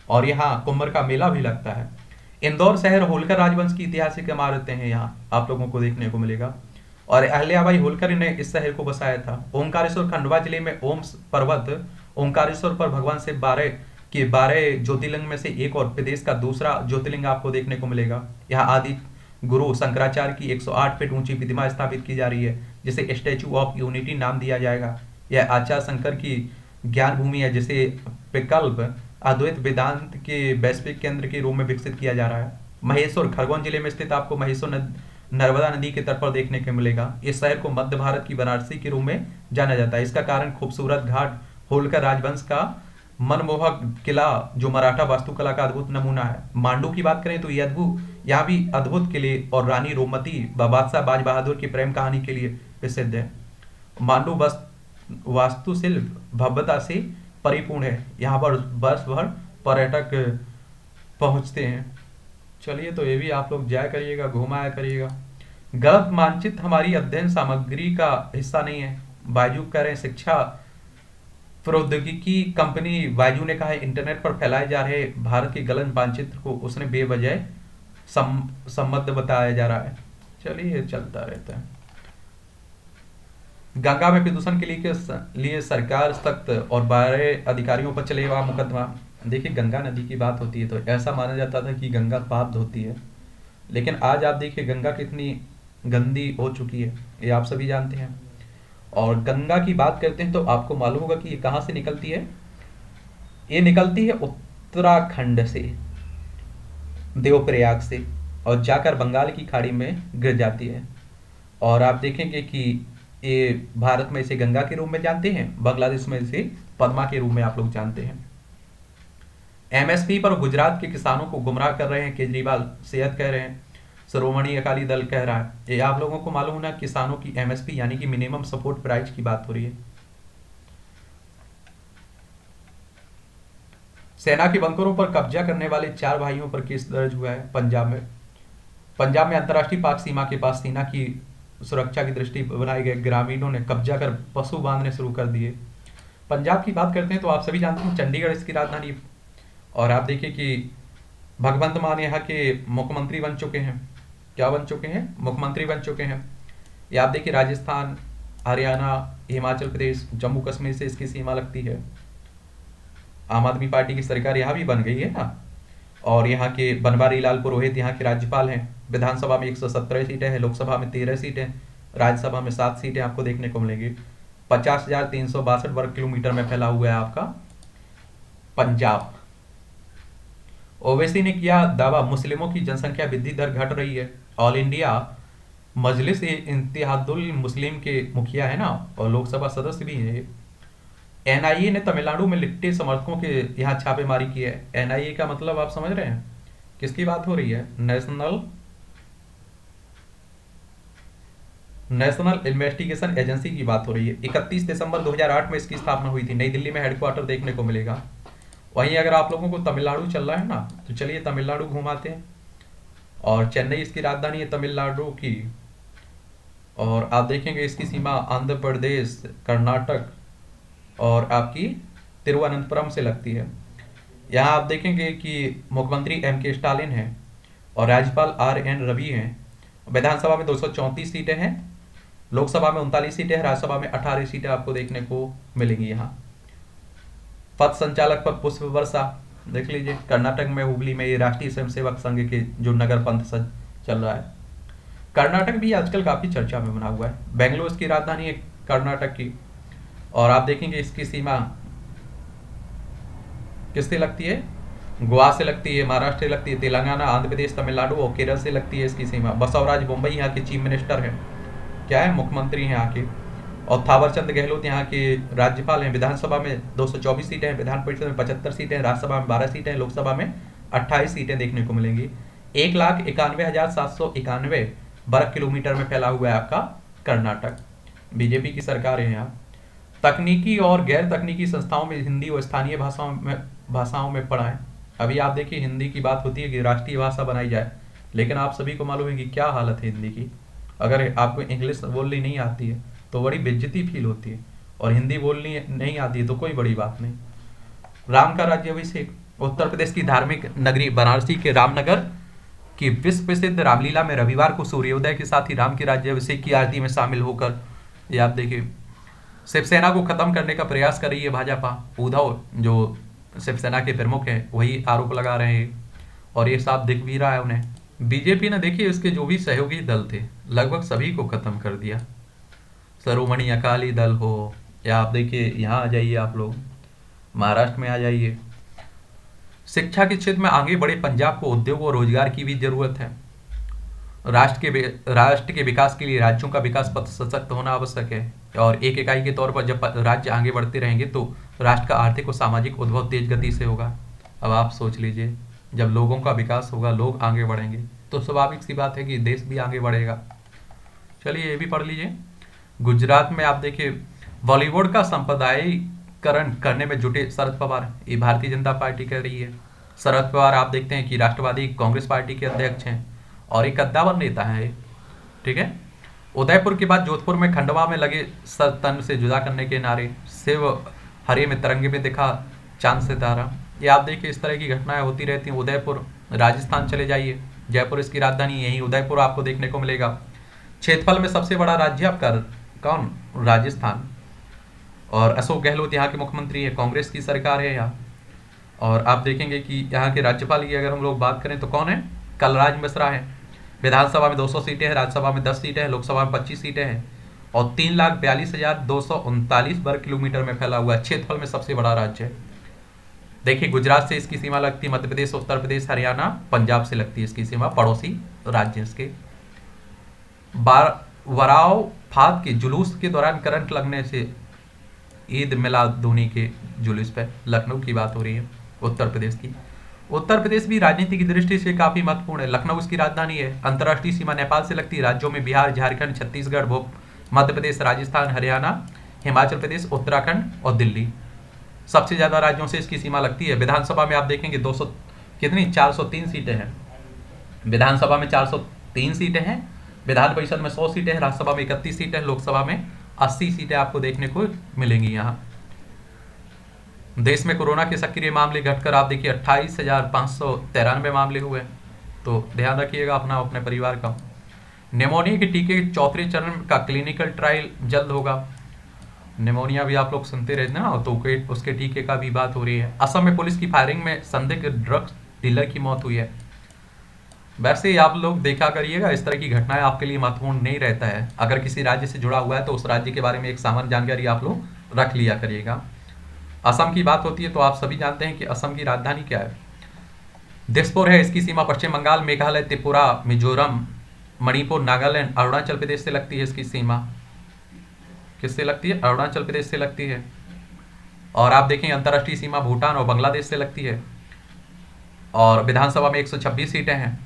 और यहाँ कुंभ का मेला भी लगता है। इंदौर शहर होलकर राजवंश की ऐतिहासिक इमारतें हैं, यहाँ आप लोगों को देखने को मिलेगा, और अहल्याबाई होलकर ने इस शहर को बसाया था। ओंकारेश्वर खंडवा जिले में ओम पर्वत, ओंकारेश्वर पर भगवान शिव 12 ज्योतिर्लिंग में से एक और प्रदेश का दूसरा ज्योतिर्लिंग आपको देखने को मिलेगा। यहाँ आदि गुरु शंकराचार्य की 108 फीट ऊंची प्रतिमा स्थापित की जा रही है, जिसे स्टैचू ऑफ यूनिटी नाम दिया जाएगा। यह आचार्य शंकर की ज्ञान भूमि है, जिसे विकल्प अद्वैत वेदांत के वैश्विक केंद्र के रूप में विकसित किया जा रहा है। महेश्वर खरगोन जिले में स्थित आपको महेश्वर नर्मदा नदी के तट पर देखने को मिलेगा। इस शहर को मध्य भारत की वाराणसी के रूप में जाना जाता है। इसका कारण खूबसूरत घाट, होलकर राजवंश का मनमोहक किला जो मराठा वास्तुकला का अद्भुत नमूना है। मांडू की बात करें तो ये यहाँ भी अद्भुत किले और रानी रोमती व बादशाह बाज बहादुर की प्रेम कहानी के लिए प्रसिद्ध है। मांडू वास्तुशिल्प भव्यता से परिपूर्ण है, यहाँ पर वर्ष भर पर्यटक पहुंचते हैं। चलिए, तो ये भी आप लोग जाया करिएगा, घुमाया करिएगा। गलत मानचित्र हमारी अध्ययन सामग्री का हिस्सा नहीं है, बायजू कह रहे हैं। शिक्षा प्रौद्योगिकी कंपनी बायजू ने कहा है इंटरनेट पर फैलाए जा रहे भारत के गलत मानचित्र को उसने बेवजह सम्मत बताया जा रहा है। चलिए, चलता रहता है। गंगा में प्रदूषण के लिए सरकार सख्त और 12 अधिकारियों पर चलेगा मुकदमा। देखिए, गंगा नदी की बात होती है तो ऐसा माना जाता था कि गंगा पाप धोती है, लेकिन आज आप देखिए गंगा कितनी गंदी हो चुकी है, ये आप सभी जानते हैं। और गंगा की बात करते हैं तो आपको मालूम होगा कि ये कहाँ से निकलती है। ये निकलती है उत्तराखंड से, देवप्रयाग से, और जाकर बंगाल की खाड़ी में गिर जाती है। और आप देखेंगे कि ये भारत में इसे गंगा के रूप में जानते हैं, बांग्लादेश में इसे पद्मा के रूप में आप लोग जानते हैं। एमएसपी पर गुजरात के किसानों को गुमराह कर रहे हैं केजरीवाल, सेहत कह रहे हैं, श्रोमणी अकाली दल कह रहा है। ये आप लोगों को मालूम है, किसानों की एमएसपी यानी कि मिनिमम सपोर्ट प्राइस की बात हो रही है। सेना के बंकरों पर कब्जा करने वाले 4 भाइयों पर केस दर्ज हुआ है पंजाब में। पंजाब में अंतर्राष्ट्रीय पाक सीमा के पास सेना की सुरक्षा की दृष्टि बनाए गए ग्रामीणों ने कब्जा कर पशु बांधने शुरू कर दिए। पंजाब की बात करते हैं तो आप सभी जानते हैं चंडीगढ़ इसकी राजधानी। और आप देखिए कि भगवंत मान यहाँ के मुख्यमंत्री बन चुके हैं। क्या बन चुके हैं? मुख्यमंत्री बन चुके हैं। ये आप देखिए राजस्थान, हरियाणा, हिमाचल प्रदेश, जम्मू कश्मीर से इसकी सीमा लगती है। आम आदमी पार्टी की सरकार यहाँ भी बन गई है ना। और यहाँ के बनवारी लाल पुरोहित यहाँ के राज्यपाल हैं। विधानसभा में 117 सीटें हैं, लोकसभा में 13 सीटें, राज्यसभा में 7 सीटें आपको देखने को मिलेंगी। 50,362 वर्ग किलोमीटर में फैला हुआ है आपका पंजाब। ओवैसी ने किया दावा, मुस्लिमों की जनसंख्या वृद्धि दर घट रही है। ऑल इंडिया मजलिस इत्तेहादुल मुस्लिम के मुखिया है ना, और लोकसभा सदस्य भी है। एनआईए ने तमिलनाडु में लिट्टे समर्थकों के यहाँ छापेमारी की है। एनआईए का मतलब आप समझ रहे हैं किसकी बात हो रही है? नेशनल इन्वेस्टिगेशन एजेंसी की बात हो रही है। 31 दिसंबर 2008 में इसकी स्थापना हुई थी। नई दिल्ली में हेडक्वार्टर देखने को मिलेगा। वहीं अगर आप लोगों को तमिलनाडु चल रहा है ना, तो चलिए तमिलनाडु घुमाते हैं। और चेन्नई इसकी राजधानी है तमिलनाडु की। और आप देखेंगे इसकी सीमा आंध्र प्रदेश, कर्नाटक और आपकी तिरुवनंतपुरम से लगती है। यहाँ आप देखेंगे कि मुख्यमंत्री एम.के. स्टालिन हैं और राज्यपाल आर.एन. रवि हैं। विधानसभा में 234 सीटें हैं, लोकसभा में 39 सीटें हैं, राज्यसभा में 18 सीटें आपको देखने को मिलेंगी। यहाँ पथ संचालक पर पुष्प वर्षा देख लीजिए। कर्नाटक में हुबली में ये राष्ट्रीय स्वयंसेवक संघ के जो नगर पंथ चल रहा है। कर्नाटक भी आजकल काफी चर्चा में बना हुआ है। बेंगलुरु इसकी राजधानी है कर्नाटक की। और आप देखेंगे इसकी सीमा किससे लगती है? गोवा से लगती है, महाराष्ट्र से लगती है, तेलंगाना, आंध्र प्रदेश, तमिलनाडु और केरल से लगती है इसकी सीमा। बसवराज मुंबई यहाँ के चीफ मिनिस्टर हैं, क्या है? मुख्यमंत्री हैं यहाँ के। और थावरचंद गहलोत यहाँ के राज्यपाल हैं। विधानसभा में 224 सीटें हैं, विधान परिषद में 75 सीटें हैं, राज्यसभा में 12 सीटें हैं, लोकसभा में 28 सीटें देखने को मिलेंगी। 1,91,791 वर्ग किलोमीटर में फैला हुआ है आपका कर्नाटक। बीजेपी की सरकार है यहाँ। तकनीकी और गैर तकनीकी संस्थाओं में हिंदी और स्थानीय भाषाओं में पढ़ाएं। अभी आप देखिए हिंदी की बात होती है कि राष्ट्रीय भाषा बनाई जाए, लेकिन आप सभी को मालूम है कि क्या हालत है हिंदी की। अगर आपको इंग्लिश बोलनी नहीं आती है तो बड़ी बेइज्जती फील होती है, और हिंदी बोलनी नहीं आती है तो कोई बड़ी बात नहीं। राम का राज्याभिषेक। उत्तर प्रदेश की धार्मिक नगरी बनारसी के रामनगर की विश्व प्रसिद्ध रामलीला में रविवार को सूर्योदय के साथ ही राम के राज्याभिषेक की आरती में शामिल होकर, ये आप देखिए, शिवसेना को खत्म करने का प्रयास कर रही है भाजपा। उद्धव जो शिवसेना के प्रमुख हैं वही आरोप लगा रहे हैं, और ये साफ दिख भी रहा है उन्हें। बीजेपी ने देखिए इसके जो भी सहयोगी दल थे लगभग सभी को खत्म कर दिया। श्रोमणी अकाली दल हो, या आप देखिए यहाँ आ जाइए, आप लोग महाराष्ट्र में आ जाइए। शिक्षा के क्षेत्र में आगे बढ़े पंजाब को उद्योग और रोजगार की भी जरूरत है। राष्ट्र के विकास के लिए राज्यों का विकास पथ सशक्त होना आवश्यक है, और एक इकाई के तौर पर जब राज्य आगे बढ़ते रहेंगे तो राष्ट्र का आर्थिक और सामाजिक उद्भव तेज गति से होगा। अब आप सोच लीजिए, जब लोगों का विकास होगा, लोग आगे बढ़ेंगे, तो स्वाभाविक सी बात है कि देश भी आगे बढ़ेगा। चलिए ये भी पढ़ लीजिए। गुजरात में आप देखिए बॉलीवुड का संप्रदायीकरण करने में जुटे शरद पवार, ये भारतीय जनता पार्टी कह रही है। शरद पवार आप देखते हैं कि राष्ट्रवादी कांग्रेस पार्टी के अध्यक्ष हैं और एक कद्दावर नेता है, ठीक है। उदयपुर के बाद जोधपुर में खंडवा में लगे सर तन से जुदा करने के नारे। शिव हरे में तिरंगे में दिखा चांद सितारा। ये आप देखिए इस तरह की घटनाएं होती रहती हैं। उदयपुर, राजस्थान चले जाइए, जयपुर इसकी राजधानी, यही उदयपुर आपको देखने को मिलेगा। क्षेत्रफल में सबसे बड़ा राज्य आपका कौन? राजस्थान। और अशोक गहलोत यहाँ के मुख्यमंत्री है, कांग्रेस की सरकार है यहाँ। और आप देखेंगे कि यहाँ के राज्यपाल की अगर हम लोग बात करें तो कौन है? कलराज मिश्रा है। विधानसभा में 200 सीटें हैं, राज्यसभा में 10 सीटें हैं, लोकसभा में 25 सीटें हैं, और 3,42,239 वर्ग किलोमीटर में फैला हुआ है। क्षेत्रफल में सबसे बड़ा राज्य है। देखिए गुजरात से इसकी सीमा लगती है, मध्य प्रदेश, उत्तर प्रदेश, हरियाणा, पंजाब से लगती है इसकी सीमा, पड़ोसी राज्य इसके। वराव फात के जुलूस के दौरान करंट लगने से ईद मिलादुन्नबी के जुलूस पर, लखनऊ की बात हो रही है, उत्तर प्रदेश की। उत्तर प्रदेश भी राजनीति की दृष्टि से काफी महत्वपूर्ण है, लखनऊ इसकी राजधानी है। अंतर्राष्ट्रीय सीमा नेपाल से लगती है, राज्यों में बिहार, झारखंड, छत्तीसगढ़, मध्य प्रदेश, राजस्थान, हरियाणा, हिमाचल प्रदेश, उत्तराखंड और दिल्ली, सबसे ज्यादा राज्यों से इसकी सीमा लगती है। विधानसभा में आप देखेंगे 200 कितनी 403 सीटें हैं, विधानसभा में 403 सीटें हैं, विधान परिषद में 100 सीटें हैं, राज्यसभा में 31 सीटें हैं, लोकसभा में 80 सीटें आपको देखने को मिलेंगी। यहाँ देश में कोरोना के सक्रिय मामले घटकर आप देखिए 28,593 मामले हुए, तो ध्यान रखिएगा अपना अपने परिवार का। निमोनिया के टीके के चौथे चरण का क्लिनिकल ट्रायल जल्द होगा। निमोनिया भी आप लोग सुनते रहते हैं ना, तो उसके टीके का भी बात हो रही है। असम में पुलिस की फायरिंग में संदिग्ध ड्रग्स डीलर की मौत हुई है। वैसे आप लोग देखा करिएगा, इस तरह की घटनाएं आपके लिए महत्वपूर्ण नहीं रहता है। अगर किसी राज्य से जुड़ा हुआ है तो उस राज्य के बारे में एक सामान्य जानकारी आप लोग रख लिया करिएगा। असम की बात होती है तो आप सभी जानते हैं कि असम की राजधानी क्या है, दिसपुर है। इसकी सीमा पश्चिम बंगाल, मेघालय, त्रिपुरा, मिजोरम, मणिपुर, नागालैंड, अरुणाचल प्रदेश से लगती है। इसकी सीमा किससे लगती है? अरुणाचल प्रदेश से लगती है। और आप देखें अंतर्राष्ट्रीय सीमा भूटान और बांग्लादेश से लगती है। और विधानसभा में 126 सीटें हैं,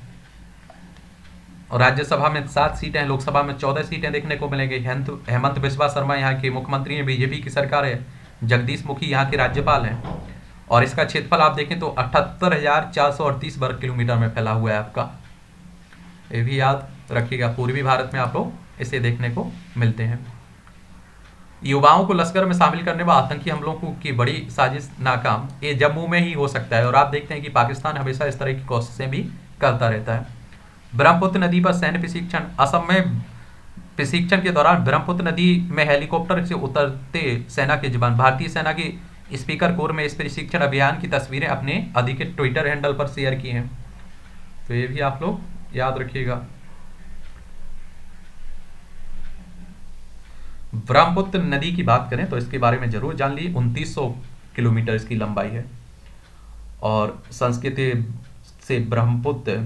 और राज्यसभा में 7 सीटें हैं, लोकसभा में 14 सीटें देखने को मिलेंगी। हेमंत बिस्वा शर्मा यहाँ के मुख्यमंत्री हैं, बीजेपी की सरकार है। जगदीश मुखी यहाँ के राज्यपाल हैं। और इसका क्षेत्रफल आप देखें तो 78,438 वर्ग किलोमीटर में फैला हुआ है आपका, ये भी याद रखिएगा। पूर्वी भारत में आप लोग इसे देखने को मिलते हैं। युवाओं को लश्कर में शामिल करने व आतंकी हमलों की बड़ी साजिश नाकाम, ये जम्मू में ही हो सकता है। और आप देखते हैं कि पाकिस्तान हमेशा इस तरह की कोशिशें भी करता रहता है। ब्रह्मपुत्र नदी पर सैन्य प्रशिक्षण, असम में प्रशिक्षण के दौरान ब्रह्मपुत्र नदी में हेलीकॉप्टर से उतरते सेना के जवान। भारतीय सेना की स्पीकर कोर में इस प्रशिक्षण अभियान की तस्वीरें अपने अधिकृत ट्विटर हैंडल पर शेयर की हैं, तो ये भी आप लोग याद रखिएगा। ब्रह्मपुत्र नदी की बात करें तो इसके बारे में जरूर जान ली, 2900 किलोमीटर इसकी लंबाई है। और संस्कृत से ब्रह्मपुत्र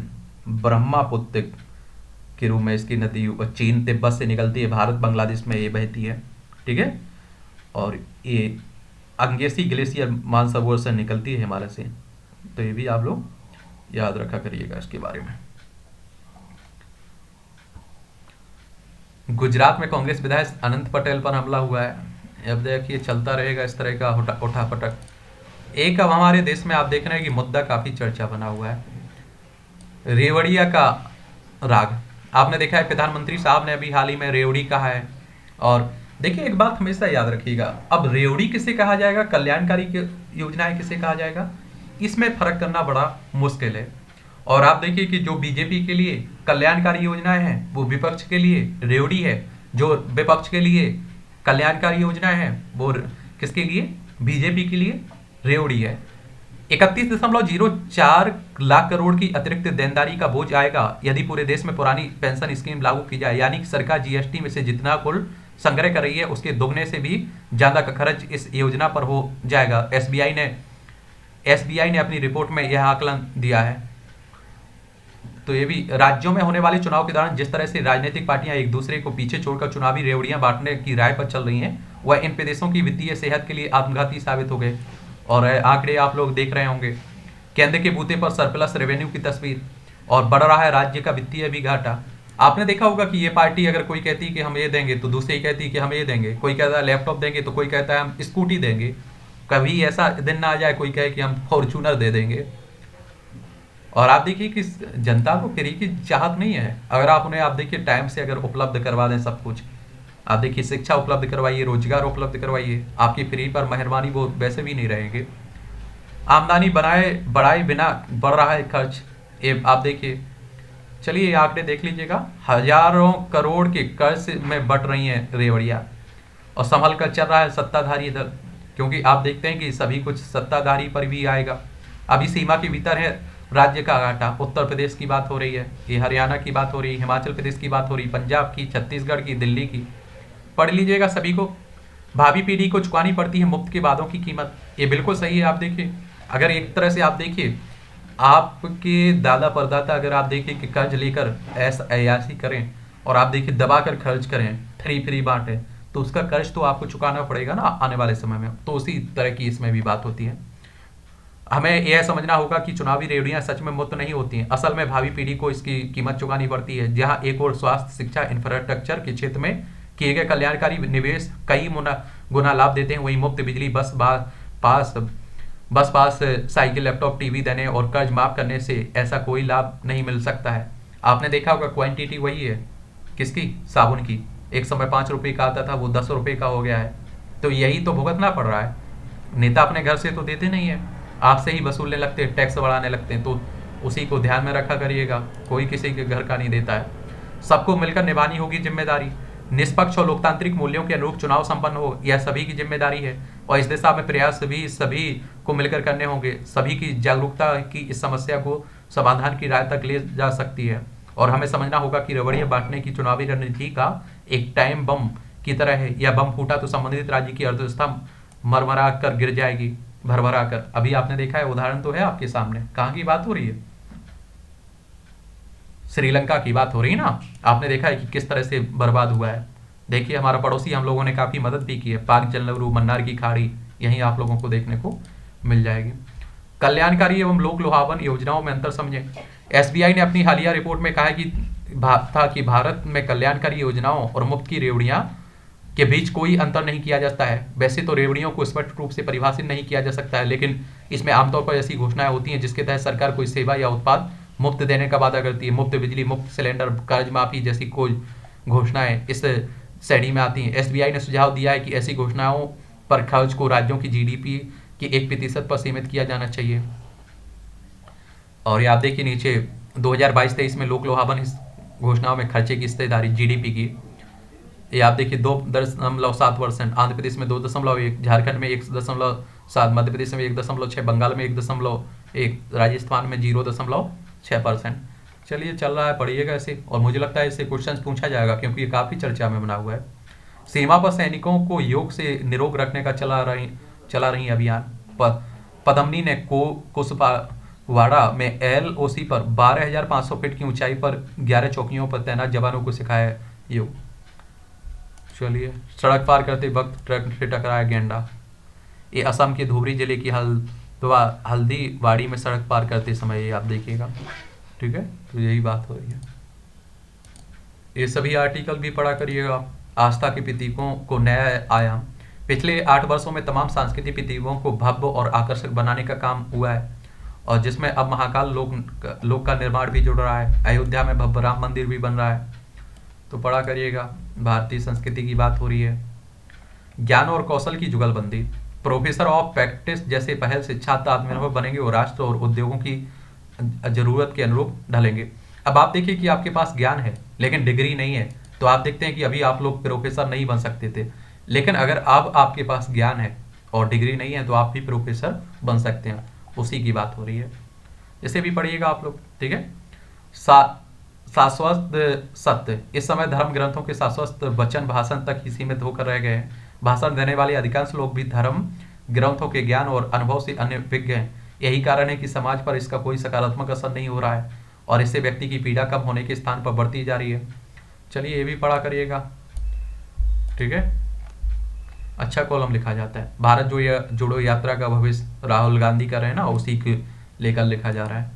के रूप में इसकी नदी चीन तिब्बत से निकलती है, भारत बांग्लादेश में ये बहती है, ठीक है। और ये अंगेसी ग्लेशियर मानसरोवर से निकलती है हिमालय से, तो ये भी आप लोग याद रखा करिएगा इसके बारे में। गुजरात में कांग्रेस विधायक अनंत पटेल पर हमला हुआ है। अब देखिए चलता रहेगा इस तरह का उठापटक। एक अब हमारे देश में आप देख रहे हैं कि मुद्दा काफी चर्चा बना हुआ है, रेवड़िया का राग। आपने देखा है प्रधानमंत्री साहब ने अभी हाल ही में रेवड़ी कहा है। और देखिए एक बात हमेशा याद रखिएगा, अब रेवड़ी किसे कहा जाएगा, कल्याणकारी योजनाएं किसे कहा जाएगा, इसमें फर्क करना बड़ा मुश्किल है। और आप देखिए कि जो बीजेपी के लिए कल्याणकारी योजनाएं हैं वो विपक्ष के लिए रेवड़ी है, जो विपक्ष के लिए कल्याणकारी योजनाएं हैं वो किसके लिए, बीजेपी के लिए रेवड़ी है। 31.04 लाख करोड़ की अतिरिक्त देनदारी का बोझ आएगा यदि पूरे देश में पुरानी पेंशन स्कीम लागू की जाए, यानी कि सरकार जीएसटी में से जितना कुल संग्रह कर रही है उसके दोगुने से भी ज्यादा का खर्च इस योजना पर हो जाएगा। एसबीआई ने अपनी रिपोर्ट में यह आकलन दिया है। तो ये भी राज्यों में होने वाले चुनाव के दौरान जिस तरह से राजनीतिक पार्टियां एक दूसरे को पीछे छोड़कर चुनावी रेवड़ियां बांटने की राय पर चल रही हैं, वह इन प्रदेशों की वित्तीय सेहत के लिए आत्मघाती साबित हो गए। और आंकड़े आप लोग देख रहे होंगे, केंद्र के बूते पर सरप्लस रेवेन्यू की तस्वीर, और बढ़ रहा है राज्य का वित्तीय भी घाटा। आपने देखा होगा कि ये पार्टी अगर कोई कहती है कि हम ये देंगे तो दूसरी कहती है कि हम ये देंगे, कोई कहता है लैपटॉप देंगे तो कोई कहता है हम स्कूटी देंगे। कभी ऐसा दिन ना आ जाए कोई कहे कि हम फॉर्चूनर दे देंगे। और आप देखिए कि जनता को फ्री की चाहत नहीं है। अगर आप उन्हें आप देखिए टाइम से अगर उपलब्ध करवा दें सब कुछ, आप देखिए शिक्षा उपलब्ध करवाइए, रोजगार उपलब्ध करवाइए, आपकी फ्री पर मेहरबानी वो वैसे भी नहीं रहेंगे। आमदनी बढ़ाए बिना बढ़ रहा है खर्च, ये आप देखिए। चलिए आंकड़े देख लीजिएगा, हजारों करोड़ के कर्ज में बट रही हैं रेवड़ियाँ, और संभल कर चल रहा है सत्ताधारी दल, क्योंकि आप देखते हैं कि सभी कुछ सत्ताधारी पर भी आएगा। अभी सीमा के भीतर है राज्य का घाटा, उत्तर प्रदेश की बात हो रही है, ये हरियाणा की बात हो रही है, हिमाचल प्रदेश की बात हो रही, पंजाब की, छत्तीसगढ़ की, दिल्ली की। पढ़ लीजिएगा सभी को। भावी पीढ़ी को चुकानी पड़ती है मुफ्त के वादों की कीमत, ये बिल्कुल सही है। आप देखिए अगर एक तरह से आप देखिए, आपके दादा परदादा अगर आप देखिए कि कर्ज लेकर ऐसा अयाशी करें और आप देखिए दबा कर खर्च करें, फ्री फ्री बांटें, तो उसका कर्ज तो आपको चुकाना पड़ेगा ना आने वाले समय में। तो उसी तरह की इसमें भी बात होती है। हमें यह समझना होगा कि चुनावी रेवड़ियां सच में मुफ्त नहीं होती हैं। असल में भावी पीढ़ी को इसकी कीमत चुकानी पड़ती है। जहां एक और स्वास्थ्य, शिक्षा, इंफ्रास्ट्रक्चर के क्षेत्र में किए गए कल्याणकारी निवेश कई गुना लाभ देते हैं, वहीं मुफ्त बिजली, पास बस पास, साइकिल, लैपटॉप, टीवी देने और कर्ज माफ करने से ऐसा कोई लाभ नहीं मिल सकता है। आपने देखा होगा क्वांटिटी वही है, किसकी? साबुन की। एक समय 5 रुपए का आता था, वो 10 रुपए का हो गया है। तो यही तो भुगतना पड़ रहा है। नेता अपने घर से तो देते नहीं है, आपसे ही वसूलने लगते हैं, टैक्स बढ़ाने लगते हैं। तो उसी को ध्यान में रखा करिएगा, कोई किसी के घर का नहीं देता है। सबको मिलकर निभानी होगी जिम्मेदारी। निष्पक्ष और लोकतांत्रिक मूल्यों के अनुरूप चुनाव संपन्न हो, यह सभी की जिम्मेदारी है और इस दिशा में प्रयास भी सभी को मिलकर करने होंगे। सभी की जागरूकता की इस समस्या को समाधान की राह तक ले जा सकती है और हमें समझना होगा कि रबड़ियां बांटने की चुनावी रणनीति का एक टाइम बम की तरह है। यह बम फूटा तो संबंधित राज्य की अर्थव्यवस्था मरमरा कर गिर जाएगी, भरभरा कर। अभी आपने देखा है, उदाहरण तो है आपके सामने। कहाँ की बात हो रही है? श्रीलंका की बात हो रही है ना। आपने देखा है कि किस तरह से बर्बाद हुआ है। देखिए, हमारा पड़ोसी, हम लोगों ने काफी मदद भी की है। पाक जलनवरू, मन्नार की खाड़ी, यहीं आप लोगों को देखने को मिल जाएगी। कल्याणकारी एवं लोक लुभावन योजनाओं में अंतर समझें। एसबीआई ने अपनी हालिया रिपोर्ट में कहा है कि भारत में कल्याणकारी योजनाओं और मुफ्त की रेवड़ियां के बीच कोई अंतर नहीं किया जाता है। वैसे तो रेवड़ियों को स्पष्ट रूप से परिभाषित नहीं किया जा सकता है, लेकिन इसमें आमतौर पर ऐसी घोषणाएं होती हैं जिसके तहत सरकार कोई सेवा या उत्पाद मुफ्त देने का वादा करती है। मुफ्त बिजली, मुफ्त सिलेंडर, कर्ज माफी जैसी कोई घोषणाएं इस श्रेणी में आती हैं। एसबीआई ने सुझाव दिया है कि ऐसी घोषणाओं पर खर्च को राज्यों की जीडीपी के 1% पर सीमित किया जाना चाहिए। और ये आप देखिए नीचे 2022-23 में लोक लुभावन घोषणाओं में खर्चे की हिस्सेदारी जीडीपी की, ये आप देखिए 2.7%, आंध्र प्रदेश में 2.1, झारखंड में 1.7, मध्य प्रदेश में 1.6, बंगाल में 1.1, राजस्थान में 0.6%। चलिए, चल रहा है, पढ़िएगा इसे। और मुझे लगता है इससे क्वेश्चन पूछा जाएगा क्योंकि ये काफी चर्चा में बना हुआ है। सीमा पर सैनिकों को योग से निरोग रखने का चला रही अभियान। पदमनी ने कुशवाड़ा में LOC पर 12,500 फीट की ऊंचाई पर 11 चौकियों पर तैनात जवानों को सिखाया योग। चलिए, सड़क पार करते वक्त ट्रक से टकराया गेंडा। ये असम के धुबरी जिले की हल्दीवाड़ी में सड़क पार करते समय ये आप देखिएगा। ठीक है, तो यही बात हो रही है। ये सभी आर्टिकल भी पढ़ा करिएगा। आस्था के प्रतीकों को नया आयाम। पिछले 8 वर्षों में तमाम सांस्कृतिक प्रतीकों को भव्य और आकर्षक बनाने का काम हुआ है और जिसमें अब महाकाल लोक का निर्माण भी जुड़ रहा है। अयोध्या में भव्य राम मंदिर भी बन रहा है, तो पढ़ा करिएगा। भारतीय संस्कृति की बात हो रही है। ज्ञान और कौशल की जुगलबंदी। प्रोफेसर ऑफ प्रैक्टिस जैसे पहल से छात्र आत्मनिर्भर बनेंगे और राष्ट्र और उद्योगों की जरूरत के अनुरूप ढलेंगे। अब आप देखिए कि आपके पास ज्ञान है लेकिन डिग्री नहीं है, तो आप देखते हैं कि अभी आप लोग प्रोफेसर नहीं बन सकते थे, लेकिन अगर अब आपके पास ज्ञान है और डिग्री नहीं है तो आप भी प्रोफेसर बन सकते हैं। उसी की बात हो रही है, इसे भी पढ़िएगा आप लोग। ठीक है। शाश्वत सत्य। इस समय धर्म ग्रंथों के शाश्वत वचन भाषण तक ही सीमित होकर रह गए हैं। भाषण देने वाले अधिकांश लोग भी धर्म ग्रंथों के ज्ञान और अनुभव से अनभिज्ञ हैं। यही कारण है कि समाज पर इसका कोई सकारात्मक असर नहीं हो रहा है और इससे व्यक्ति की पीड़ा कम होने के स्थान पर बढ़ती जा रही है। चलिए, ये भी पढ़ा करिएगा। ठीक है, अच्छा कॉलम लिखा जाता है। भारत जोड़ो यात्रा का भविष्य राहुल गांधी कर रहे हैं ना, उसी के लेकर लिखा जा रहा है।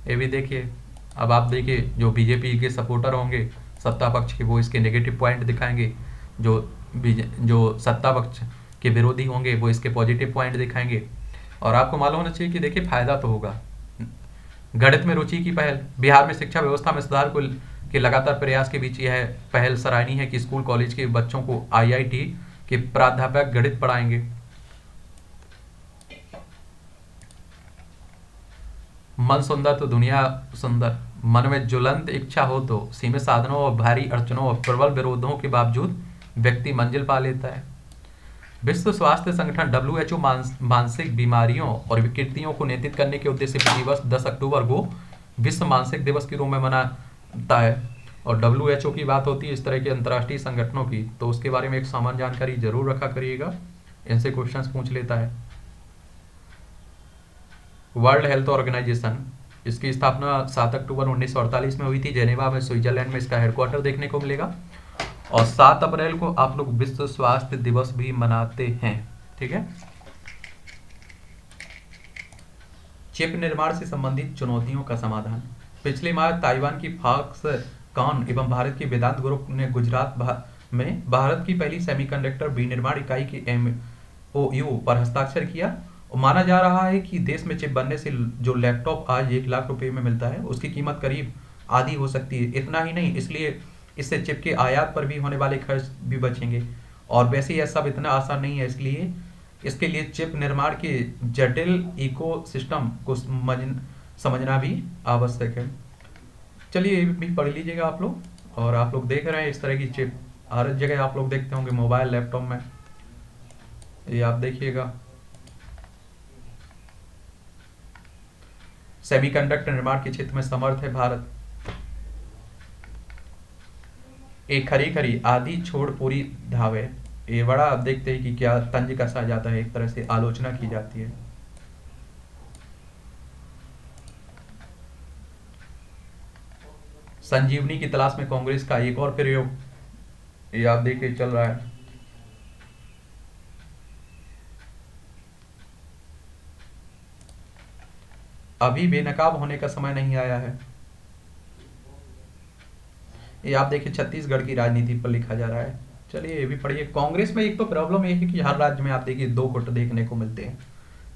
ये भी देखिए। अब आप देखिए, जो बीजेपी के सपोर्टर होंगे सत्ता पक्ष के, वो इसके नेगेटिव पॉइंट दिखाएंगे। जो सत्ता पक्ष के विरोधी होंगे वो इसके पॉजिटिव पॉइंट दिखाएंगे। और आपको मालूम होना चाहिए कि देखिए, फायदा तो होगा। गणित में रुचि की पहल। बिहार में शिक्षा व्यवस्था में सुधार के लगातार प्रयास के बीच यह पहल सराहनीय है कि स्कूल कॉलेज के बच्चों को IIT के प्राध्यापक गणित पढ़ाएंगे। मन सुंदर तो दुनिया सुंदर। मन में ज्वलंत इच्छा हो तो सीमित साधनों और भारी अड़चनों और प्रबल विरोधों के बावजूद व्यक्ति मंजिल पा लेता है। विश्व स्वास्थ्य संगठन WHO मानसिक बीमारियों और विकृतियों को नियंत्रित करने के उद्देश्य से प्रतिवर्ष 10 अक्टूबर को विश्व मानसिक दिवस के रूप में मनाता है। और WHO की बात होती है इस तरह के अंतर्राष्ट्रीय संगठनों की, तो उसके बारे में एक सामान्य जानकारी जरूर रखा करिएगा, इनसे क्वेश्चंस पूछ लेता है। वर्ल्ड हेल्थ ऑर्गेनाइजेशन, इसकी स्थापना 7 अक्टूबर 1948 में हुई थी जेनेवा में, स्विट्जरलैंड में इसका हेडक्वार्टर देखने को मिलेगा। और 7 अप्रैल को आप लोग विश्व स्वास्थ्य दिवस भी मनाते हैं, ठीक है। चिप निर्माण से संबंधित चुनौतियों का समाधान। पिछले माह ताइवान की फॉक्सकॉन एवं भारत की वेदांत ग्रुप ने गुजरात में भारत की पहली सेमीकंडक्टर विनिर्माण इकाई की MOU पर हस्ताक्षर किया। और माना जा रहा है कि देश में चिप बनने से जो लैपटॉप आज 1 लाख रुपए में मिलता है उसकी कीमत करीब आधी हो सकती है। इतना ही नहीं, इसलिए इससे चिप के आयात पर भी होने वाले खर्च भी बचेंगे। और वैसे यह सब इतना आसान नहीं है, इसलिए इसके लिए चिप निर्माण के जटिल इकोसिस्टम को समझना भी आवश्यक है। चलिए ये भी पढ़ लीजिएगा आप लोग। और आप लोग देख रहे हैं इस तरह की चिप हर जगह आप लोग देखते होंगे, मोबाइल लैपटॉप में, ये आप देखिएगा। सेमीकंडक्टर निर्माण के क्षेत्र में समर्थ है भारत। एक खरी खरी आधी छोड़ पूरी धावे, ये बड़ा आप देखते हैं कि क्या तंज कसा जाता है, एक तरह से आलोचना की जाती है। संजीवनी की तलाश में कांग्रेस का एक और प्रयोग, ये आप देखिए चल रहा है। अभी बेनकाब होने का समय नहीं आया है, ये आप देखिए छत्तीसगढ़ की राजनीति पर लिखा जा रहा है। चलिए ये भी पढ़िए। कांग्रेस में एक तो प्रॉब्लम ये है कि हर राज्य में आप देखिए 2 गुट देखने को मिलते हैं,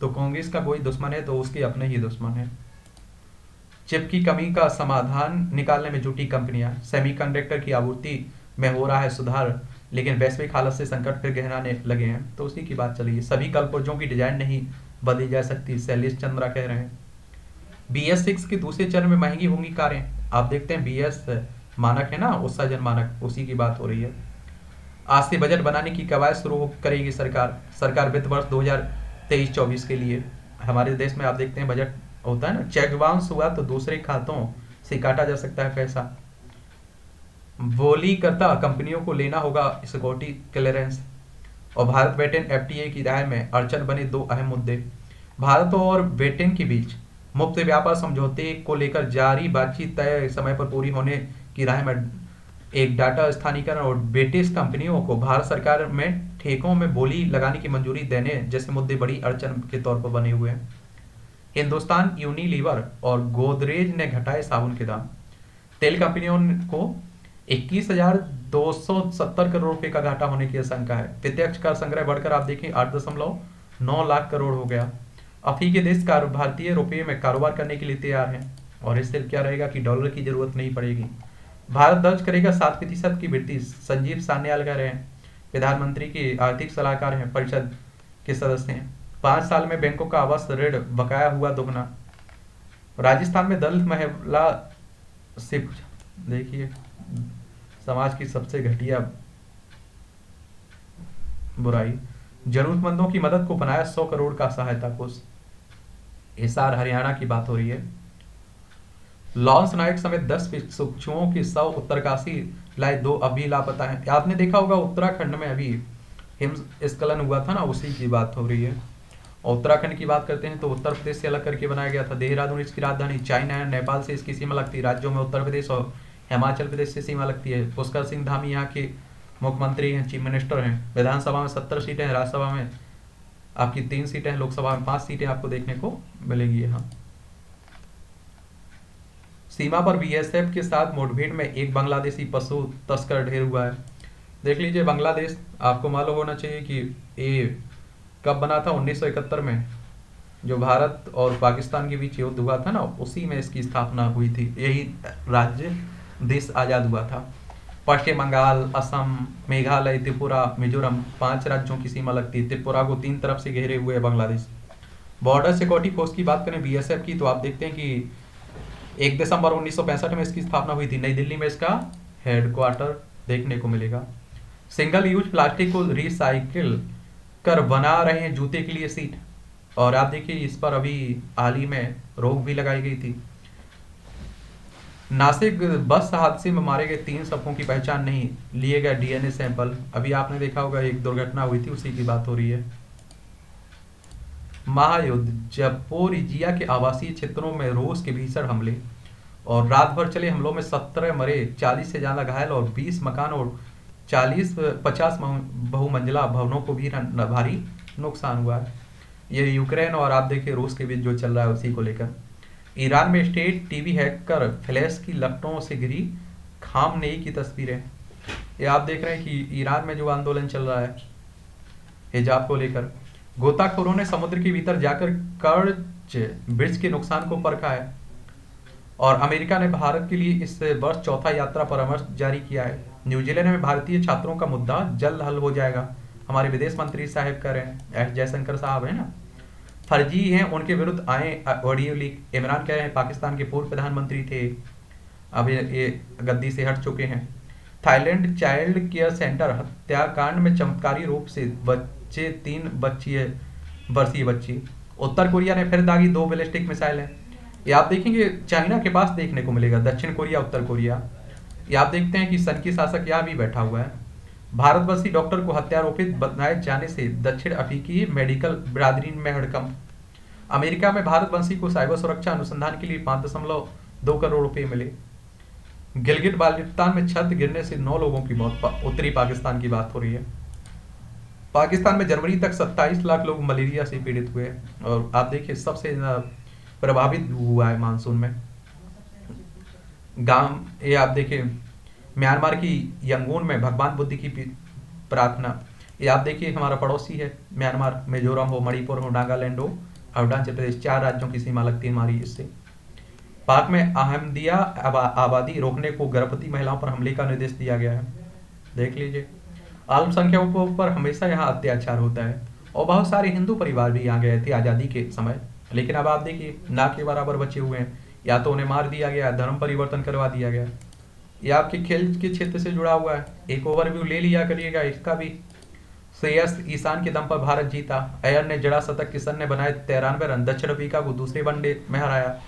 तो कांग्रेस का कोई दुश्मन है तो उसके अपने ही दुश्मन है। चिप की कमी का समाधान निकालने में जुटी कंपनियां, सेमीकंडक्टर की आपूर्ति में हो रहा है सुधार, लेकिन वैश्विक हालत से संकट फिर गहराने लगे हैं, तो उसी की बात चलिए। सभी कलपुर्जों की डिजाइन नहीं बदली जा सकती, शैलेश चंद्रा कह रहे हैं। BS6 के दूसरे चरण में महंगी होंगी कारें, आप देखते हैं BS मानक है ना, उत्सर्जन मानक, उसी की बात हो रही है। आज से बजट बनाने की कवायद शुरू करेगी सरकार वित्त वर्ष 2023-24 के लिए। हमारे देश में आप देखते हैं बजट होता है ना, चेक बाउंस हुआ तो दूसरे खातों से काटा जा सकता है पैसा। बोली करता कंपनियों को लेना होगा सिक्योरिटी क्लियरेंस। और भारत ब्रिटेन FTA की राय में अड़चन बने 2 अहम मुद्दे। भारत और ब्रिटेन के बीच मुक्त व्यापार समझौते को लेकर जारी बातचीत तय समय पर पूरी होने की राह में एक डाटा स्थानीयकरण और ब्रिटिश कंपनियों को भारत सरकार में ठेकों में बोली लगाने की मंजूरी देने जैसे मुद्दे बड़ी अड़चन के तौर पर बने हुए हैं। हिंदुस्तान यूनिलीवर और गोदरेज ने घटाए साबुन के दाम। तेल कंपनियों को 21,270 करोड़ रुपए का घाटा होने की आशंका है। प्रत्यक्ष कर संग्रह बढ़कर आप देखें 8.9 लाख करोड़ हो गया। अफ्रीकी देश भारतीय रुपये में कारोबार करने के लिए तैयार है, और इससे क्या रहेगा कि डॉलर की जरूरत नहीं पड़ेगी। भारत दर्ज करेगा 7% की वृद्धि, संजीव सान्याल कह रहे हैं। प्रधानमंत्री के आर्थिक सलाहकार हैं, परिषद के सदस्य हैं। 5 साल में बैंकों का आवास ऋण बकाया हुआ दोगुना। राजस्थान में दलित महिला से देखिए समाज की सबसे घटिया बुराई। जरूरतमंदों की मदद को बनाया 100 करोड़ का सहायता कोष। हिसार हरियाणा की बात हो रही है। लॉन्स नाइट समेत 10 भिक्षुओं की 100 उत्तरकाशी लाए, 2 अभी लापता हैं। आपने देखा होगा उत्तराखंड में अभी हिमस्खलन हुआ था ना, उसी की बात हो रही है। और उत्तराखंड की बात करते हैं तो उत्तर प्रदेश से अलग करके बनाया गया था। देहरादून इसकी राजधानी, चाइना है, नेपाल से इसकी सीमा लगती है। राज्यों में उत्तर प्रदेश और हिमाचल प्रदेश से सीमा लगती है। पुष्कर सिंह धामी यहाँ के मुख्यमंत्री हैं, चीफ मिनिस्टर हैं। विधानसभा में 70 सीटें हैं, राज्यसभा में आपकी 3 सीटें हैं, लोकसभा में 5 सीटें आपको देखने को मिलेंगी। यहाँ सीमा पर BSF के साथ मुठभेड़ में एक बांग्लादेशी पशु तस्कर ढेर हुआ है। देख लीजिए बांग्लादेश, आपको मालूम होना चाहिए कि ये कब बना था, 1971 में, जो भारत और पाकिस्तान के बीच युद्ध हुआ था ना, उसी में इसकी स्थापना हुई थी। यही राज्य देश आजाद हुआ था। पश्चिम बंगाल, असम, मेघालय, त्रिपुरा, मिजोरम 5 राज्यों की सीमा लगती है। त्रिपुरा को 3 तरफ से घेरे हुए है बांग्लादेश। बॉर्डर सिक्योरिटी फोर्स की बात करें BSF की, तो आप देखते हैं कि 1 दिसंबर 1965 में इसकी स्थापना हुई थी। नई दिल्ली में इसका हेडक्वार्टर देखने को मिलेगा। सिंगल यूज प्लास्टिक को रिसाइकिल कर बना रहे हैं जूते के लिए सीट। और आप देखिए इस पर अभी हाल ही में रोक भी लगाई गई थी। नासिक बस हादसे में मारे गए 3 सबकों की पहचान नहीं, लिए गए DNA सैंपल। अभी आपने देखा होगा एक दुर्घटना हुई थी, उसी की बात हो रही है। महायुद्ध, जपोरिजिया के आवासीय क्षेत्रों में रूस के भीषण हमले और रात भर चले हमलों में 17 मरे, 40 से ज्यादा घायल और 20 मकान और 50 बहुमंजिला भवनों को भी भारी नुकसान हुआ है। ये यूक्रेन और आप देखिए रूस के बीच जो चल रहा है उसी को लेकर। ईरान में स्टेट टीवी हैकर फ्लैश की लपटों से गिरी खामनेई की तस्वीरें। ये आप देख रहे हैं कि ईरान में जो आंदोलन चल रहा है हिजाब को लेकर, गोताखोरों ने समुद्र के भीतर जाकर कर्ज ब्रिज के नुकसान को परखा है और अमेरिका ने भारत के लिए इस वर्ष चौथा यात्रा परामर्श जारी किया है। न्यूजीलैंड में भारतीय छात्रों का मुद्दा जल्द हल हो जाएगा, हमारे विदेश मंत्री साहब कह रहे हैं, एस जयशंकर साहब है ना। फर्जी हैं उनके विरुद्ध आए ऑडियो लीक। इमरान कह रहे हैं पाकिस्तान के पूर्व प्रधानमंत्री थे, अब ये गद्दी से हट चुके हैं। थाईलैंड चाइल्ड केयर सेंटर हत्याकांड में चमत्कारी रूप से बच्चे 3 वर्षीय बच्ची। उत्तर कोरिया ने फिर दागी 2 बैलिस्टिक मिसाइलें। ये आप देखेंगे चाइना के पास देखने को मिलेगा, दक्षिण कोरिया उत्तर कोरिया। ये आप देखते हैं कि सनकी शासक यहाँ भी बैठा हुआ है। भारतवर्षी डॉक्टर को हत्यारोपित बनाए जाने से दक्षिण अफ्रीकी मेडिकल बिरादरी में हड़कंप। अमेरिका में भारतवंशी को साइबर सुरक्षा अनुसंधान के लिए 5.2 करोड़ रुपए मिले। गिलगित बाल्टिस्तान में छत गिरने से 9 लोगों की मौत। उत्तरी पाकिस्तान की बात हो रही है। पाकिस्तान में जनवरी तक 27 लाख लोग मलेरिया से पीड़ित हुए और आप देखिए सबसे प्रभावित हुआ है मानसून में गांव। ये आप देखिए म्यांमार की यंगून में भगवान बुद्ध की प्रार्थना। ये आप देखिए हमारा पड़ोसी है म्यांमार, मिजोरम हो, मणिपुर हो, नागालैंड हो, अरुणाचल प्रदेश, 4 राज्यों की सीमा लगती है हमारी इससे। पाक में अहमदिया आबादी रोकने को गर्भवती महिलाओं पर हमले का निर्देश दिया गया है। देख लीजिए अल्पसंख्यकों पर हमेशा यहाँ अत्याचार होता है और बहुत सारे हिंदू परिवार भी यहाँ गए थे आज़ादी के समय, लेकिन अब आप देखिए ना के बराबर बचे हुए हैं। या तो उन्हें मार दिया गया, धर्म परिवर्तन करवा दिया गया। ये आपके खेल के क्षेत्र से जुड़ा हुआ है, एक ओवरव्यू ले लिया करिएगा इसका भी। श्रेयस ईशान के दम पर भारत जीता। अय्यर ने जड़ा शतक, किशन ने बनाए 93 रन, दक्षिण अफ्रीका को दूसरे वनडे में हराया।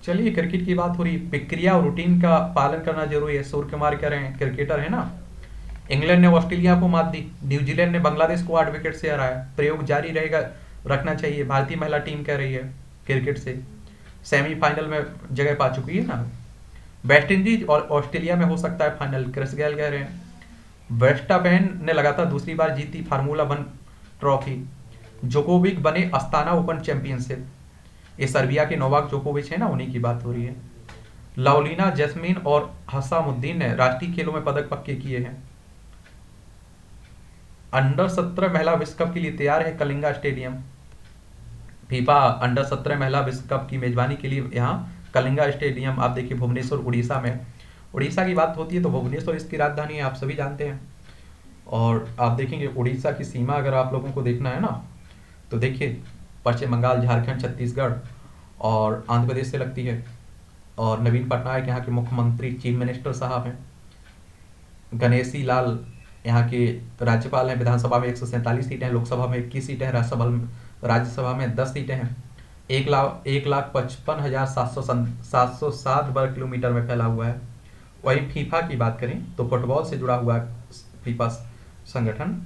चलिए क्रिकेट की बात हो रही, प्रक्रिया और रूटीन का पालन करना जरूरी है। सूर्य कुमार कह रहे हैं, क्रिकेटर है ना। इंग्लैंड ने ऑस्ट्रेलिया को मात दी, न्यूजीलैंड ने बांग्लादेश को 8 विकेट से हराया। प्रयोग जारी रहेगा, रखना चाहिए, भारतीय महिला टीम कह रही है क्रिकेट से। सेमीफाइनल में जगह पा चुकी है ना। वेस्ट इंडीज और ऑस्ट्रेलिया में हो सकता है फाइनल, क्रिस गेल कह रहे हैं। वेस्टापेन ने लगातार दूसरी बार जीती फार्मूला 1 ट्रॉफी। जोकोविक बने अस्ताना ओपन चैंपियनशिप। ये सर्बिया के नोवाक जोकोविच है ना, उन्हीं की बात हो रही है। लाउलिना, जैस्मीन और हसामुद्दीन ने राष्ट्रीय खेलों में पदक पक्के किए हैं। अंडर 17 महिला विश्व कप के लिए तैयार है कलिंगा स्टेडियम। फीफा अंडर 17 महिला विश्व कप की मेजबानी के लिए यहाँ कलिंगा स्टेडियम आप देखिए भुवनेश्वर उड़ीसा में। उड़ीसा की बात होती है तो भुवनेश्वर इसकी राजधानी है, आप सभी जानते हैं। और आप देखेंगे उड़ीसा की सीमा अगर आप लोगों को देखना है ना तो देखिए पश्चिम बंगाल, झारखंड, छत्तीसगढ़ और आंध्र प्रदेश से लगती है। और नवीन पटनायक यहाँ के मुख्यमंत्री चीफ मिनिस्टर साहब हैं। गणेशी लाल यहाँ के राज्यपाल हैं। विधानसभा में 147 सीटें हैं, लोकसभा में 21 सीटें हैं, राज्यसभा में 10 सीटें हैं। 1,55,707 वर्ग किलोमीटर में फैला हुआ है। वहीं फीफा की बात करें तो फुटबॉल से जुड़ा हुआ फीफा संगठन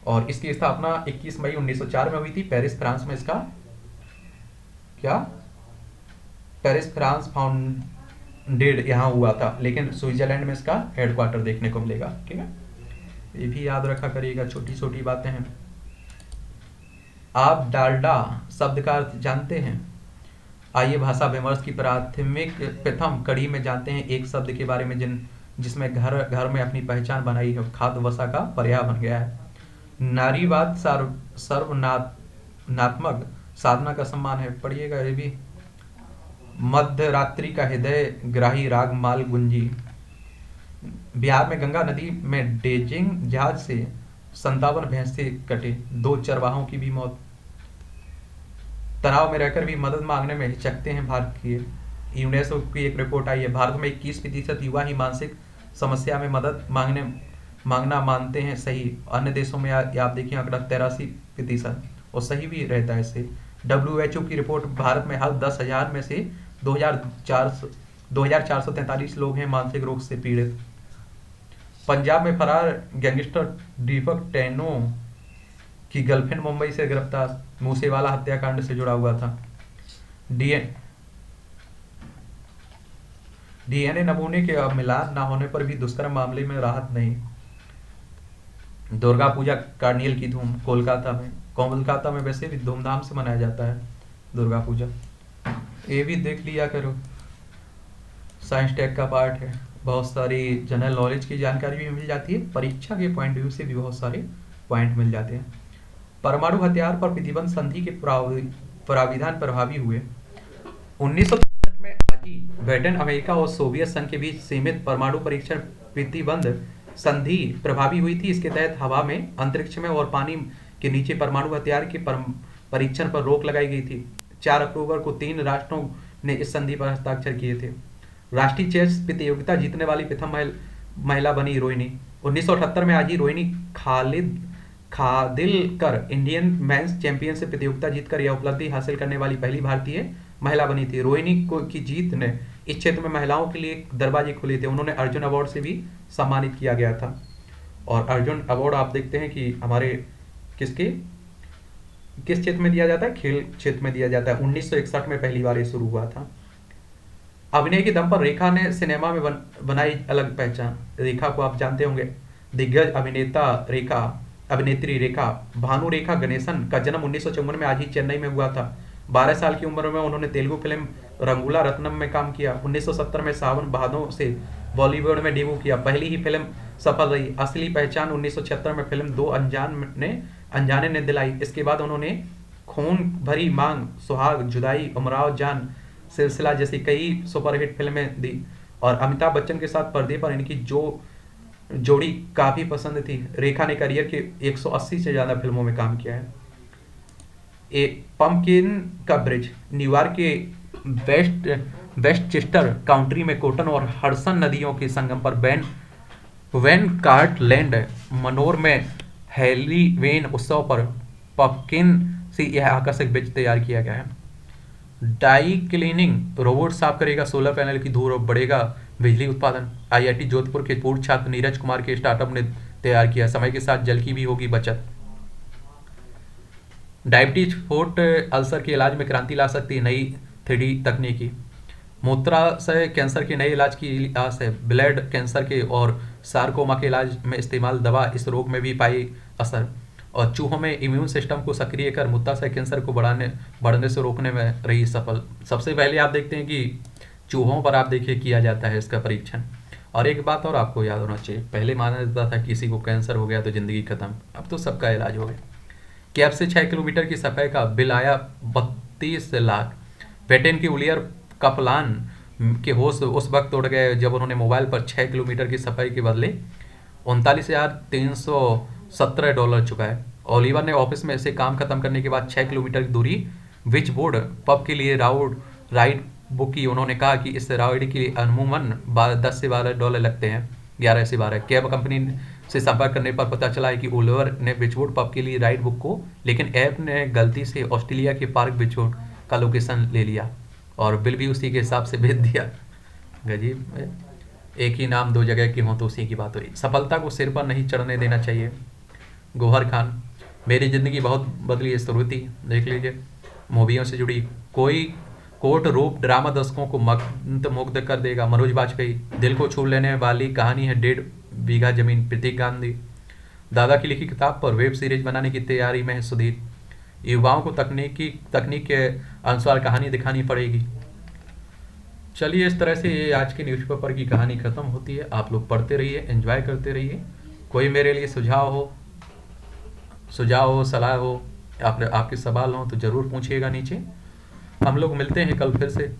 और इसकी स्थापना 21 मई 1904 में हुई थी। पेरिस फ्रांस में इसका पेरिस फ्रांस फाउंडेड यहाँ हुआ था, लेकिन स्विट्जरलैंड में इसका हेडक्वार्टर देखने को मिलेगा। ठीक है, ये भी याद रखा करिएगा, छोटी छोटी बातें हैं। आप डालडा शब्द का अर्थ जानते हैं? आइए भाषा विमर्श की प्रथम कड़ी में जानते हैं एक शब्द के बारे में जिसमें घर घर में अपनी पहचान बनाई है, खाद्य वसा का पर्याय बन गया है। नारीवाद सर्वनात्मक साधना का सम्मान है, पढ़िएगा ये भी। मध्य रात्रि का हृदय ग्राही राग माल गुंजी। बिहार में गंगा नदी में ड्रेजिंग जहाज से 57 भैंसे कटे, 2 चरवाहों की भी मौत। तनाव में रहकर भी मदद मांगने में हिचकते हैं भारत की। यूनेस्को की एक रिपोर्ट आई है, भारत में 21% युवा ही मानसिक समस्या में मदद मांगना मानते हैं सही। अन्य देशों में आप देखिए आंकड़ा 83% और सही भी रहता है इससे। WHO की रिपोर्ट, भारत में हर 10,000 में से 2,443 लोग हैं मानसिक रोग से पीड़ित। पंजाब में फरार गैंगस्टर दीपक टैनो की गर्लफ्रेंड मुंबई से गिरफ्तार। मूसेवाला हत्याकांड से जुड़ा हुआ था। डीएनए नमूने के मिलान न होने पर भी दुष्कर्म मामले में राहत नहीं। दुर्गा पूजा कार्निवल की धूम कोलकाता में वैसे भी धूमधाम से मनाया जाता है दुर्गा पूजा। ये भी देख लिया करो, साइंस टेक का पार्ट है, बहुत सारी जनरल नॉलेज की जानकारी भी मिल जाती है, परीक्षा के पॉइंट व्यू से भी बहुत सारे पॉइंट मिल जाते हैं। परमाणु हथियार पर प्रतिबंध संधि के प्राविधान प्रभावी हुए। 1963 में आजी ब्रिटेन, अमेरिका और सोवियत संघ के बीच सीमित परमाणु परीक्षण प्रतिबंध संधि प्रभावी हुई थी। इसके तहत हवा में, अंतरिक्ष में और पानी के नीचे परमाणु हथियार के परीक्षण पर रोक लगाई गई थी। 4 अक्टूबर को 3 राष्ट्रों ने इस संधि पर हस्ताक्षर किए थे। राष्ट्रीय चेस प्रतियोगिता जीतने वाली प्रथम महिला बनी रोहिणी। 1978 में आजी रोहिणी खादिलकर इंडियन मेंस चैंपियनशिप प्रतियोगिता जीतकर यह उपलब्धि हासिल करने वाली पहली भारतीय महिला बनी थी। रोहिणी की जीत ने इस क्षेत्र में महिलाओं के लिए दरवाजे खोले थे। उन्होंने अर्जुन अवार्ड से भी सम्मानित किया गया था। और अर्जुन अवार्ड आप देखते हैं कि हमारे किस क्षेत्र में दिया जाता है, खेल क्षेत्र में दिया जाता है। 1961 में पहली बार ये शुरू हुआ था। अभिनय के दम पर रेखा ने सिनेमा में बनाई अलग पहचान। रेखा को आप जानते होंगे, दिग्गज अभिनेत्री रेखा भानु रेखा गणेशन का जन्म 1954 में आज ही चेन्नई में हुआ था। 12 साल की उम्र में उन्होंने तेलुगु फिल्म रंगूला रत्नम में काम किया। 1970 में सावन भादों से बॉलीवुड में डेब्यू किया। पहली ही फिल्म सफल रही। असली पहचान 1976 में फिल्म दो अनजाने ने दिलाई। इसके बाद उन्होंने खून भरी मांग, सुहाग, जुदाई, उमराव जान, सिलसिला जैसी कई सुपरहिट फिल्में दी। और अमिताभ बच्चन के साथ पर्दे पर इनकी जोड़ी काफी पसंद थी। रेखा ने करियर के 180 से ज्यादा फिल्मों में काम किया है। पंपकिन का ब्रिज न्यूयॉर्क के वेस्टचेस्टर काउंटी में कोटन और हडसन नदियों के संगम पर वेन कार्टलैंड मनोर में हैलोवीन उत्सव पर पंपकिन से यह आकर्षक ब्रिज तैयार किया गया है। डाई क्लीनिंग रोबोट साफ करेगा सोलर पैनल की धूल और बढ़ेगा बिजली उत्पादन। आईआईटी जोधपुर के पूर्व छात्र नीरज कुमार के स्टार्टअप ने तैयार किया। समय के साथ जल की भी होगी बचत। डायबिटीज फुट अल्सर के इलाज में क्रांति ला सकती है नई 3D तकनीकी। मूत्राशय कैंसर के नए इलाज की आस है। ब्लड कैंसर के और सार्कोमा के इलाज में इस्तेमाल दवा इस रोग में भी पाई असर। और चूहों में इम्यून सिस्टम को सक्रिय कर मूत्राशय कैंसर को बढ़ने से रोकने में रही सफल। सबसे पहले आप देखते हैं कि चूहों पर आप देखिए किया जाता है इसका परीक्षण। और एक बात और आपको याद होना चाहिए, पहले माना जाता था किसी को कैंसर हो गया तो जिंदगी खत्म, अब तो सबका इलाज हो गया। कैब से 6 किलोमीटर की सफाई का बिल आया 32 लाख। ब्रिटेन की उलियर कपलान के होश उस वक्त उड़ गए जब उन्होंने मोबाइल पर 6 किलोमीटर की सफाई के बदले $39,317 चुकाए। ओलिवर ने ऑफिस में से काम खत्म करने के बाद 6 किलोमीटर की दूरी विच बोर्ड पब के लिए राइड बुक की। उन्होंने कहा कि इस राइड के लिए अमूमन $10 से $12 लगते हैं, 11 से 12। कैब कंपनी से संपर्क करने पर पता चला है कि ओलिवर ने बिचवुड पब के लिए राइड बुक को, लेकिन ऐप ने गलती से ऑस्ट्रेलिया के पार्क बिचवुड का लोकेशन ले लिया और बिल भी उसी के हिसाब से भेज दिया। गजीब, एक ही नाम दो जगह की हो तो उसी की बात हुई। सफलता को सिर पर नहीं चढ़ने देना चाहिए। गौहर खान, मेरी ज़िंदगी बहुत बदली है श्रुति, देख लीजिए। मूवियों से जुड़ी कोई कोट रूप ड्रामा दर्शकों को मुग्ध कर देगा। मनोज वाजपेयी, दिल को छू लेने वाली कहानी है 1.5 बीघा जमीन। प्रतीक गांधी, दादा की लिखी किताब पर वेब सीरीज बनाने की तैयारी में है सुधीर। युवाओं को तकनीक के अनुसार कहानी दिखानी पड़ेगी। चलिए, इस तरह से ये आज के न्यूज़पेपर की कहानी खत्म होती है। आप लोग पढ़ते रहिए, एंजॉय करते रहिए। कोई मेरे लिए सुझाव हो, सलाह हो, आपके सवाल हो तो ज़रूर पूछिएगा नीचे। हम लोग मिलते हैं कल फिर से।